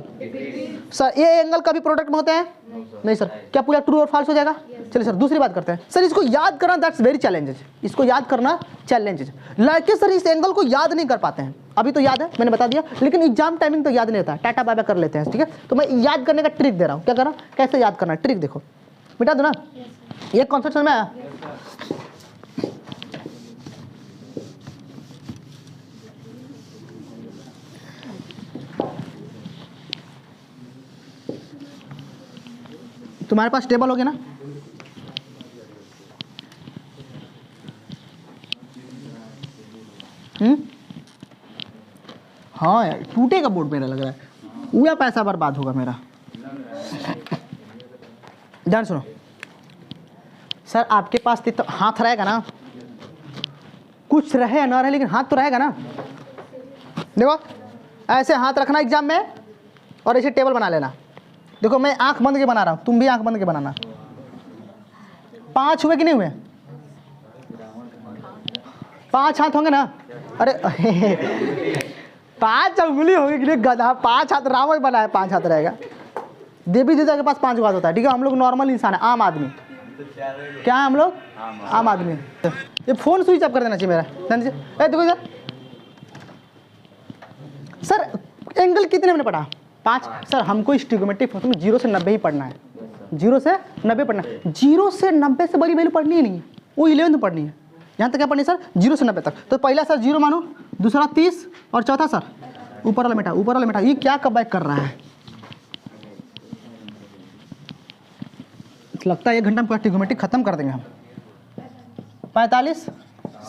सर ये एंगल कभी प्रोडक्ट में होते हैं? नहीं सर। क्या पूरा ट्रू और फॉल्स हो जाएगा? चलिए सर दूसरी बात करते हैं। सर इसको याद करना दैट्स वेरी चैलेंजेस, इसको याद करना चैलेंजेस, लाइक सर इस एंगल को याद नहीं कर पाते हैं। अभी तो याद है, मैंने बता दिया, लेकिन एग्जाम टाइमिंग तो याद नहीं होता, टाटा बाय बाय कर लेते हैं। ठीक है, तो मैं याद करने का ट्रिक दे रहा हूँ। क्या कर रहा हूँ? कैसे याद करना, ट्रिक देखो, मिटा दो ना। ये कॉन्सेप्ट समझ में आया? तुम्हारे पास टेबल होगी ना? हाँ यार, टूटेगा बोर्ड मेरा लग रहा है, पूरा पैसा बर्बाद होगा मेरा। ध्यान सुनो सर, आपके पास तो हाथ रहेगा ना, कुछ रहे ना रहे लेकिन हाथ तो रहेगा ना। देखो ऐसे हाथ रखना एग्जाम में और ऐसे टेबल बना लेना। देखो मैं आंख बंद के बना रहा हूं, तुम भी आंख बंद के बनाना। 5 हुए कि नहीं हुए? 5 हाथ होंगे ना? अरे 5 उंगली होगी कि नहीं गधा? 5 हाथ रावण बना है, 5 हाथ रहेगा। देवी देवता के पास 5 हाथ होता है। ठीक है, हम लोग नॉर्मल इंसान है, आम आदमी। क्या है हम लोग? आम आदमी। ये फोन स्विच ऑफ कर देना चाहिए मेरा। देखो इधर सर, एंगल कितने हमने पढ़ा? 5। सर हमको इस ट्रिगोमेट्रिक फंक्शन में 0 से 90 ही पढ़ना है, 0 से 90 पढ़ना है। 0 से 90 से बड़ी वैल्यू पढ़नी ही नहीं है, वो 11 में पढ़नी है। यहाँ तक क्या पढ़नी है सर? 0 से 90 तक। तो पहला सर 0 मानो, दूसरा 30 और चौथा सर ऊपर वाला मिटा, ऊपर वाला मिटा। ये क्या कब बैक कर रहा है? लगता है 1 घंटा में ट्रिगोमेट्रिक खत्म कर देंगे हम। 45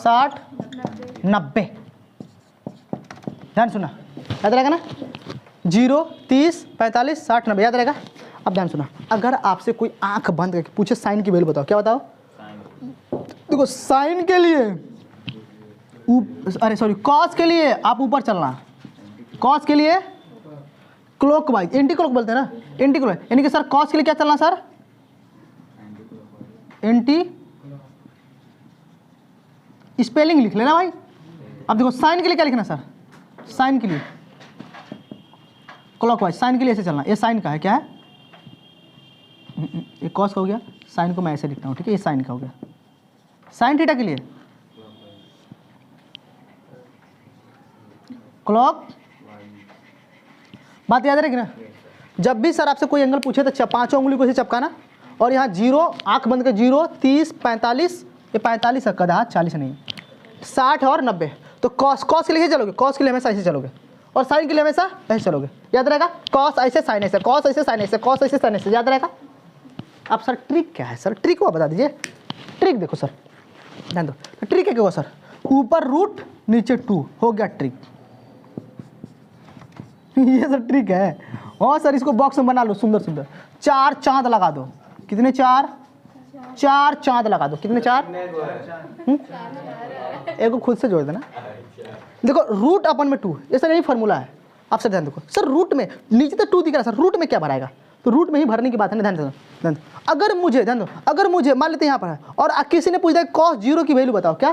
60 90, ध्यान सुना, याद रहेगा ना? 0 30 45 60 90 याद रहेगा। अब ध्यान सुना, अगर आपसे कोई आंख बंद करके पूछे साइन की वैल्यू बताओ, क्या बताओ? देखो साइन के लिए कॉस के लिए आप ऊपर चलना, कॉस के लिए क्लॉकवाइज, एंटी क्लॉक बोलते हैं ना, एंटी क्लॉक। यानी कि सर कॉस के लिए क्या चलना सर? एंटी, स्पेलिंग लिख लेना भाई। अब देखो साइन के लिए क्या लिखना सर? साइन के लिए क्लॉकवाइज, साइन के लिए ऐसे चलना। ये साइन का है, क्या है? ये कॉस का हो गया, साइन को मैं ऐसे लिखता हूँ। ठीक है, ये साइन का हो गया। साइन थीटा के लिए क्लॉक, बात याद रहेगी ना? जब भी सर आपसे कोई एंगल पूछे तो 5 उंगली को ऐसे चपकाना और यहाँ 0, आंख बंद कर 0 30 45, ये 45 है कदा, 40 नहीं, 60 और 90। तो कॉस के लिए चलोगे, कॉस के लिए हमेशा ऐसे चलोगे और साइन के लिए हमेशा ऐसे चलोगे। याद रहेगा? कॉस ऐसे साइन ऐसे, कॉस ऐसे साइन ऐसे, कॉस ऐसे साइन ऐसे, याद रहेगा? अब सर ट्रिक क्या है सर? ट्रिक को बता दीजिए। ट्रिक देखो सर, ध्यान दो। तो ट्रिक क्या होगा सर? ऊपर रूट नीचे 2 हो गया ट्रिक। ये सर ट्रिक है। और सर इसको बॉक्स में बना लो सुंदर सुंदर, 4 चांद लगा दो। कितने? 4 4 चांद लगा दो। कितने 4? एक को खुद से जोड़ देना। देखो रूट अपन में 2, ये सर यही फॉर्मूला है। आप सर ध्यान देखो सर, रूट में नीचे तो 2 दिख रहा है सर, रूट में क्या भराएगा? तो रूट में ही भरने की बात है ना। ध्यान दो, अगर मुझे ध्यान दो, अगर मुझे मान लेते हैं यहाँ पर है और किसी ने पूछ दिया cos 0 की वैल्यू बताओ, क्या?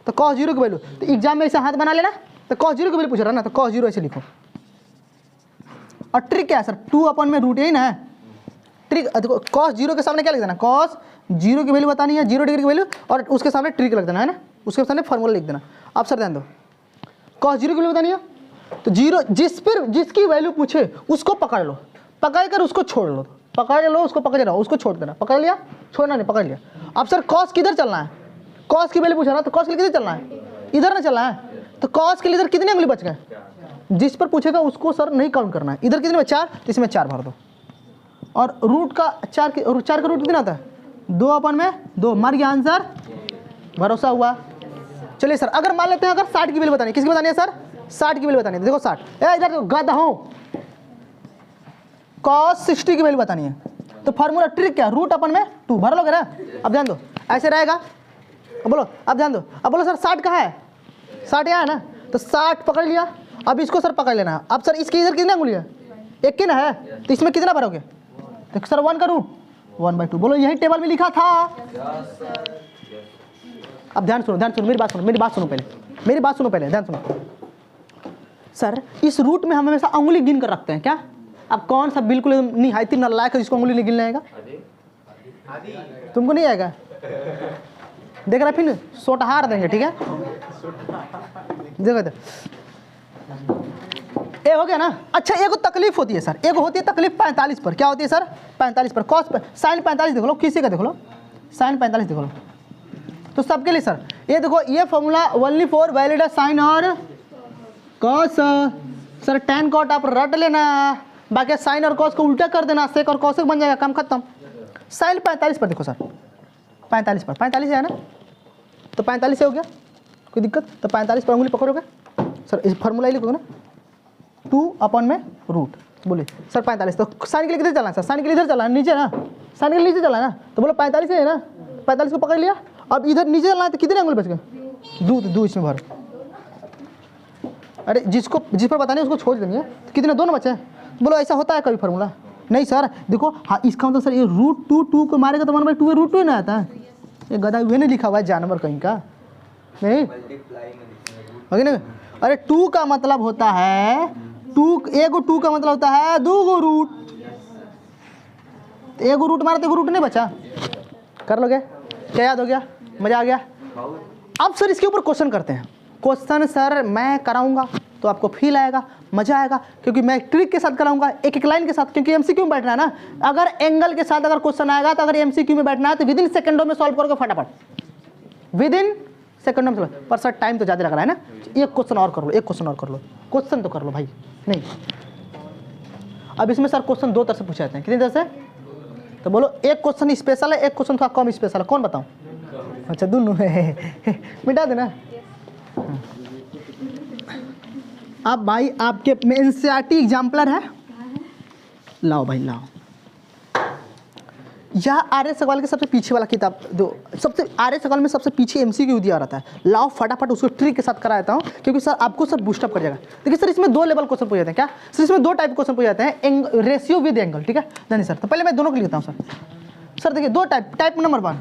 तो cos 0 की वैल्यू, तो एग्जाम में ऐसे हाथ बना लेना, तो cos 0 की वैल्यू पूछ रहा ना, तो cos 0 ऐसे लिखो। और ट्रिक क्या है सर? 2 अपन में रूट यही ना है। ट्रिक देखो, cos 0 के सामने क्या लिख देना? cos 0 की वैल्यू बतानी है, 0 डिग्री की वैल्यू, और उसके सामने ट्रिक लिख देना है ना, उसके सामने फॉर्मूला लिख देना। आप सर ध्यान दो, cos 0 की वैल्यू बतानी है, तो 0 जिसकी वैल्यू पूछे उसको पकड़ लो, पकड़ कर उसको छोड़ लो, पकड़ लो उसको, पकड़ रहा उसको छोड़ देना, पकड़ लिया, छोड़ना नहीं, पकड़ लिया। अब सर cos किधर चलना है? cos की वैल्यू पूछा ना, तो cos के लिए किधर चलना है? इधर ना चलना है। तो cos के लिए इधर कितने उंगली बच गए? जिस पर पूछेगा उसको सर नहीं काउंट करना है। इधर कितने में 4, तो इसमें 4 भर दो। और रूट का 4 का रूट कितना आता है? 2 अपन में 2। मर गया आंसर, भरोसा हुआ। चलिए सर, अगर मान लेते हैं अगर 60 की वैल्यू बतानी है, किसकी बतानी है सर? 60 की वैल्यू बतानी है। देखो 60, इधर गधा हूं, cos 60 की वैल्यू बतानी है। तो फार्मूला ट्रिक क्या? रूट अपन में 2 भर लोगे ना। अब ध्यान दो, ऐसे रहेगा। अब बोलो, अब ध्यान दो, अब बोलो सर 60 कहाँ है? 60 यहाँ है ना, तो 60 पकड़ लिया। अब इसको सर पकड़ लेना। अब सर इसके इधर कितने उंगली है? 1 की ना है, तो इसमें कितना भरोगे? तो सर 1 का रूट 1/2। बोलो यही टेबल में लिखा था। अब ध्यान सुनो, ध्यान सुनो, मेरी बात सुनो, मेरी बात सुनो पहले, मेरी बात सुनो पहले, ध्यान सुनो सर। इस रूट में हम हमेशा उंगली गिन कर रखते हैं क्या? अब कौन सा बिल्कुल निहायती नालायक है जिसको उंगली नहीं गिनने आएगा? तुमको नहीं आएगा? देख रहा, फिर सोटहार देंगे, ठीक है? देखो ये हो गया ना। अच्छा, एक तकलीफ होती है सर, एक होती है तकलीफ 45 पर। क्या होती है सर? 45 पर cos sin 45 देख लो, किसी का देख लो, sin 45 देख लो। तो सबके लिए सर ये देखो, ये फॉर्मूला ओनली फॉर वैलिड है साइन और cos। सर tan cot आप रट लेना, बाकी साइन और cos को उल्टा कर देना, सेक और cosec बन जाएगा, काम खत्म। sin 45 पर देखो सर, 45 पर 45 है ना, तो 45 से हो गया, कोई दिक्कत? तो 45 पर उंगली पकड़ोगे सर, इस फॉर्मूला ही लिखोगे ना, 2 अपन में रूट। बोले सर 45, तो साइन के लिए किधर चलना है सर? साइन के लिए इधर चलना है, नीचे ना, साइन के लिए नीचे चलना है ना, तो बोलो 45 है ना, 45 को पकड़ लिया। अब इधर नीचे चलना है, तो कितने उंगली बच गए? 2 इसमें भरो। अरे जिस पर बताने उसको छोड़ देंगे, तो कितने? 2 बचे। बोलो ऐसा होता है कभी फॉर्मूला? नहीं सर। देखो हाँ, इसका मतलब सर ये रूट 2 को मारेगा तो 1/2 रूट 2 ही ना आता है। ये गधा हुए नहीं लिखा हुआ है, जानवर कहीं का नहीं, ओके ना? अरे 2 का मतलब होता है 2 का मतलब होता है 2 रूट। 1 रूट मारा तो 1 रूट नहीं बचा। कर लोगे? क्या याद हो गया? मजा आ गया? अब सर इसके ऊपर क्वेश्चन करते हैं। क्वेश्चन सर मैं कराऊंगा तो आपको फील आएगा, मजा आएगा, क्योंकि मैं ट्रिक के साथ कराऊंगा, एक लाइन के साथ, क्योंकि एमसीक्यू में बैठना है ना। अगर एंगल के साथ अगर क्वेश्चन आएगा, तो अगर एमसीक्यू में बैठना है तो विदिन सेकंडों में सॉल्व करोगे फटाफट, विदिन सेकंडों में। पर सर टाइम तो ज़्यादा लग रहा है ना, एक क्वेश्चन और कर लो, एक क्वेश्चन और कर लो, क्वेश्चन तो कर लो भाई। नहीं, अब इसमें सर क्वेश्चन 2 तरह से पूछे जाते हैं। कितनी तरह से? तो बोलो, एक क्वेश्चन स्पेशल है, एक क्वेश्चन थोड़ा कम स्पेशल है, कौन बताऊं? अच्छा दोनों मिटा देना। अब भाई आपके में एनसीईआरटी एग्जाम्पलर है, लाओ भाई लाओ। यह आर्य सवाल के सबसे पीछे वाला किताब, दो सबसे आर्य सवाल में सबसे पीछे एमसीक्यू दिया रहता है। लाओ फटाफट उसको ट्रिक के साथ कराता हूँ, क्योंकि सर आपको सर बूस्टअप कर जाएगा। देखिए सर इसमें 2 लेवल क्वेश्चन पूछे जाते हैं। क्या सर? इसमें 2 टाइप क्वेश्चन पूछे जाते हैं, रेशियो विद एंगल, ठीक है? नहीं सर, तो पहले मैं दोनों को लिखता हूँ सर। सर देखिए 2 type number 1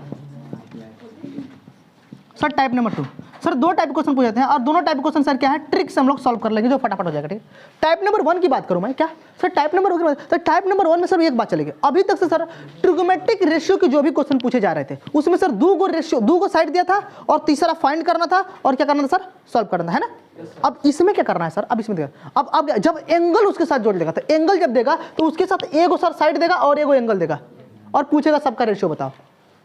sir, type number 2 sir. 2 type question पूछे जाते हैं, और दोनों टाइप क्वेश्चन सर क्या है, ट्रिक से हम लोग सॉल्व कर लेंगे, जो फटाफट हो जाएगा, ठीक है? टाइप नंबर 1 की बात करूं मैं, क्या sir? Type number 1 sir, type number 1 में सर एक बात चलेगी। अभी तक से सर ट्रिगोमेट्रिक रेशियो के जो भी क्वेश्चन पूछे जा रहे थे, उसमें सर 2 रेशियो, 2 साइड दिया था, और तीसरा फाइंड करना था, और क्या करना था सर? सॉल्व करना है ना। अब इसमें क्या करना है सर? अब इसमें देखा, अब जब एंगल उसके साथ जोड़ देगा, तो एंगल जब देगा तो उसके साथ एगो सर साइड देगा और एगो एंगल देगा, और पूछेगा सबका रेशियो बताओ,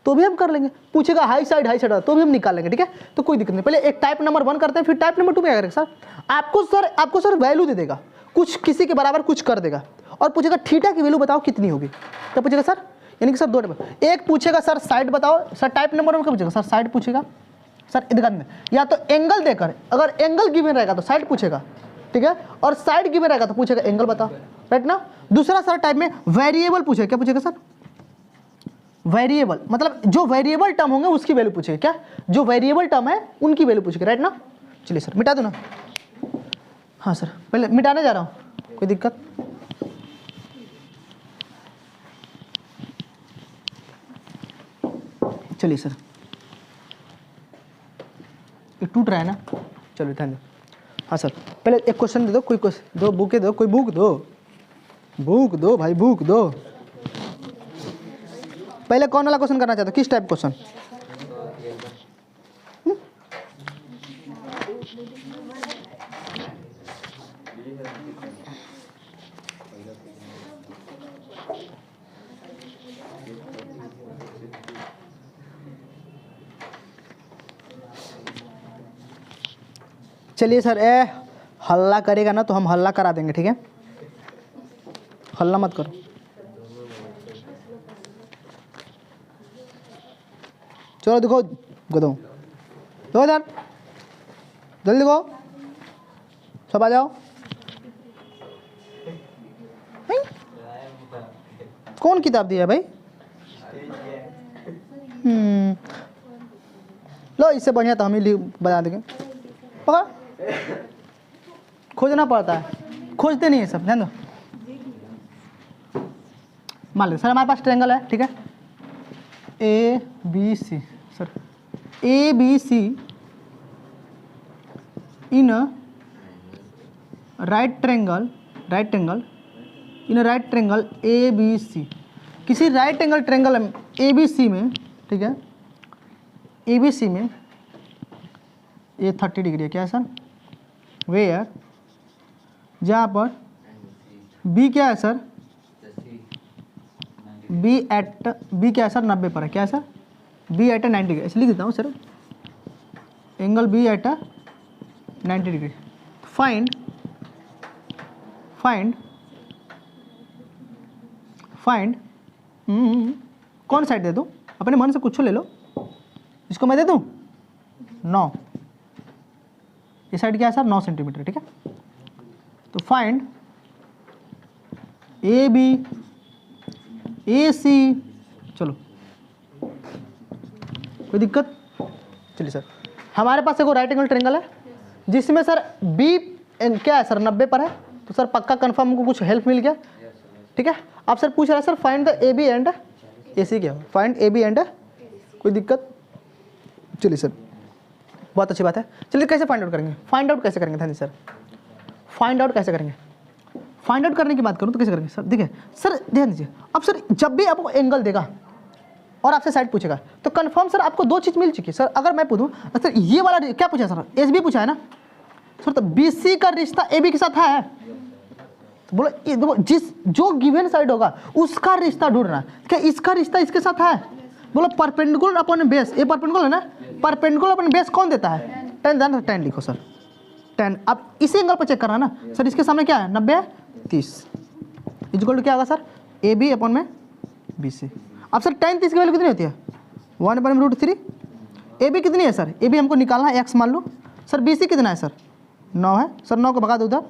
तो भी हम कर लेंगे। पूछेगा हाई साइड तो भी हम निकाल लेंगे, ठीक है? तो कोई दिक्कत नहीं। पहले एक टाइप नंबर 1 करते हैं, फिर टाइप नंबर 2 में क्या करेंगे सर? आपको सर वैल्यू दे देगा, कुछ किसी के बराबर कुछ कर देगा, और पूछेगा थीटा की वैल्यू बताओ कितनी होगी। तो पूछेगा सर, यानी कि सर 2 टाइप, एक पूछेगा सर साइड बताओ सर, टाइप नंबर 1 का पूछेगा सर साइड पूछेगा सर, इधर या तो एंगल देकर, अगर एंगल गिवन रहेगा तो साइड पूछेगा, ठीक है? और साइड गिवन रहेगा तो पूछेगा एंगल बताओ, राइट ना? दूसरा सर टाइप में वेरिएबल पूछेगा, क्या पूछेगा सर? वेरिएबल मतलब जो वेरिएबल टर्म होंगे उसकी वैल्यू पूछेगा। क्या? जो वेरिएबल टर्म है उनकी वैल्यू पूछेगा, राइट ना? चलिए सर मिटा दो ना। हाँ सर पहले मिटाने जा रहा हूँ, कोई दिक्कत? चलिए सर, ये टूट रहा है ना, चलो ध्यान दो। हाँ सर पहले एक क्वेश्चन दे दो, कोई क्वेश्चन दो, बुके दो, कोई बुक दो, बुक दो भाई, बुक दो। पहले कौन वाला क्वेश्चन करना चाहते हो, किस टाइप क्वेश्चन? चलिए सर, हल्ला करेगा ना तो हम हल्ला करा देंगे, ठीक है? हल्ला मत करो। चलो देखो गदो, दो यार जल्दी देखो, सब आ जाओ। कौन किताब दी है भाई? लो इससे बढ़िया तो हम ही बजा देंगे। पकड़, खोजना पड़ता है, खोजते नहीं है सब, ध्यान दो। मान लो सर हमारे पास ट्रायंगल है, ठीक है? A B C, sir A B C in right triangle in right triangle A B C. किसी right angle triangle A B C में, ठीक है, ए बी सी में ये 30 डिग्री है, क्या है सर? वेयर जहाँ पर बी क्या है सर? बी क्या है सर? 90 पर है, क्या है सर? बी एट 90 डिग्री, ऐसे लिख देता हूँ sir, angle B at 90 degree. Find कौन साइड दे दूँ? अपने मन से कुछ ले लो, इसको मैं दे दूँ 9, ये साइड क्या है सर? 9 सेंटीमीटर, ठीक है? तो फाइंड ए बी ए सी, चलो कोई दिक्कत? चलिए सर, हमारे पास एक राइट एंगल ट्रायंगल है जिसमें सर बी क्या है सर? 90 पर है, तो सर पक्का कंफर्म हमको कुछ हेल्प मिल गया, ठीक है? आप सर पूछ रहे हैं sir find the A B and A C, क्या फाइंड ए बी एंड, कोई दिक्कत? चलिए सर बहुत अच्छी बात है। चलिए कैसे फाइंड आउट करेंगे? फाइंड आउट कैसे करेंगे? ध्यान सर, फाइंड आउट कैसे करेंगे? फाइंड आउट करने की बात करूँ तो कैसे करेंगे सर? देखिए सर ध्यान दीजिए, अब सर जब भी आपको एंगल देगा और आपसे साइड पूछेगा तो कंफर्म सर आपको दो चीज़ मिल चुकी है। सर अगर मैं पूछूँ सर ये वाला क्या पूछा सर? एच बी पूछा है ना सर, तो बी सी का रिश्ता ए बी के साथ है, तो बोलो देखो जिस जो गिवन साइड होगा उसका रिश्ता ढूंढना, क्या इसका रिश्ता इसके साथ है? बोलो परपेंडिकुलर अपॉन बेस, ये परपेंडिकुलर है ना, परपेंडिकुलर अपॉन बेस कौन देता है? टेन, ध्यान 10 लिखो सर, 10। अब इसी एंगल पर चेक करना ना सर, इसके सामने क्या है? 90 30 इक्वल टू क्या होगा सर? ए बी अपॉन में बी सी। अब सर tan 30 की वैल्यू कितनी होती है? 1/√3। ए बी कितनी है सर? ए बी हमको निकालना है, एक्स मान लो सर। बी सी कितना है सर? 9 है सर, 9 को भगा दो उधर,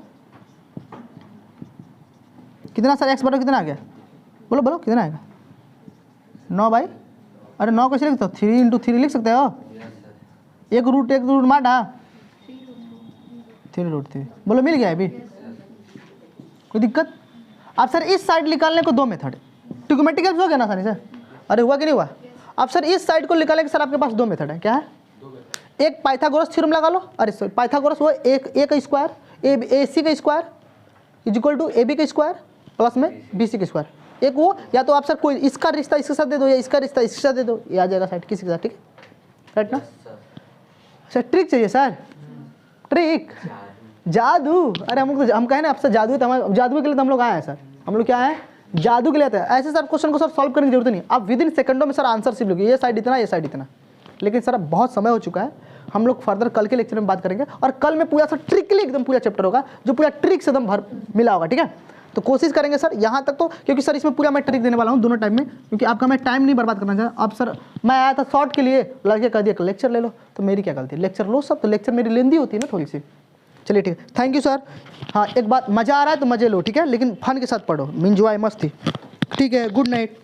कितना सर? एक्स बराबर कितना आ गया? बोलो बोलो कितना आएगा? 9 बाई, अरे 9 कैसे लिखते हो? 3 × 3 लिख सकते हो, एक रूट मार डा 3√3। बोलो मिल गया अभी, कोई दिक्कत? अब सर इस साइड निकालने को दो मेथड, ट्रिग्नोमेट्रिक हेल्प हो गया ना आसानी से? अरे हुआ कि नहीं हुआ? अब सर इस साइड को निकालने के सर आपके पास दो मेथड है, क्या है? एक पाइथागोरस थ्योरम लगा लो, अरे सर पाइथागोरस वो एक का स्क्वायर ए सी का square equal to A B का स्क्वायर प्लस में बी सी का स्क्वायर। एक वो, या तो आप सर कोई इसका रिश्ता इसके साथ दे दो या इसका रिश्ता इसके साथ दे दो, ये आ जाएगा साइड किसी के साथ, ठीक है? राइट ना सर? ट्रिक चाहिए सर, ट्रिक, जादू। अरे हम कहें ना आपसे जादू, तो हम जादू के लिए तो हम लोग आए हैं सर, हम लोग क्या है? जादू के लिए आते हैं। ऐसे सर क्वेश्चन को सर सॉल्व करने की जरूरत नहीं, आप विद इन सेकंडों में सर आंसर सिर्फ लोगे, ये साइड इतना, ये साइड इतना। लेकिन सर अब बहुत समय हो चुका है, हम लोग फर्दर कल के लेक्चर में बात करेंगे, और कल में पूरा सर ट्रिकली एकदम पूरा चैप्टर होगा जो पूरा ट्रिक से एकदम भर मिला होगा, ठीक है? तो कोशिश करेंगे सर यहाँ तक तो, क्योंकि सर इसमें पूरा मैं ट्रिक देने वाला हूँ दोनों टाइम में, क्योंकि आपका मैं टाइम नहीं बर्बाद करना चाहता। अब सर मैं आया था शॉर्ट के लिए, लड़के कह दिया लेक्चर ले लो, तो मेरी क्या गलती? लेक्चर लो सब, तो लेक्चर मेरी लेंदी होती है ना थोड़ी सी। चलिए ठीक है, थैंक यू सर। हाँ एक बात, मज़ा आ रहा है तो मज़े लो, ठीक है? लेकिन फन के साथ पढ़ो, एंजॉय मस्ती, ठीक है? Good night.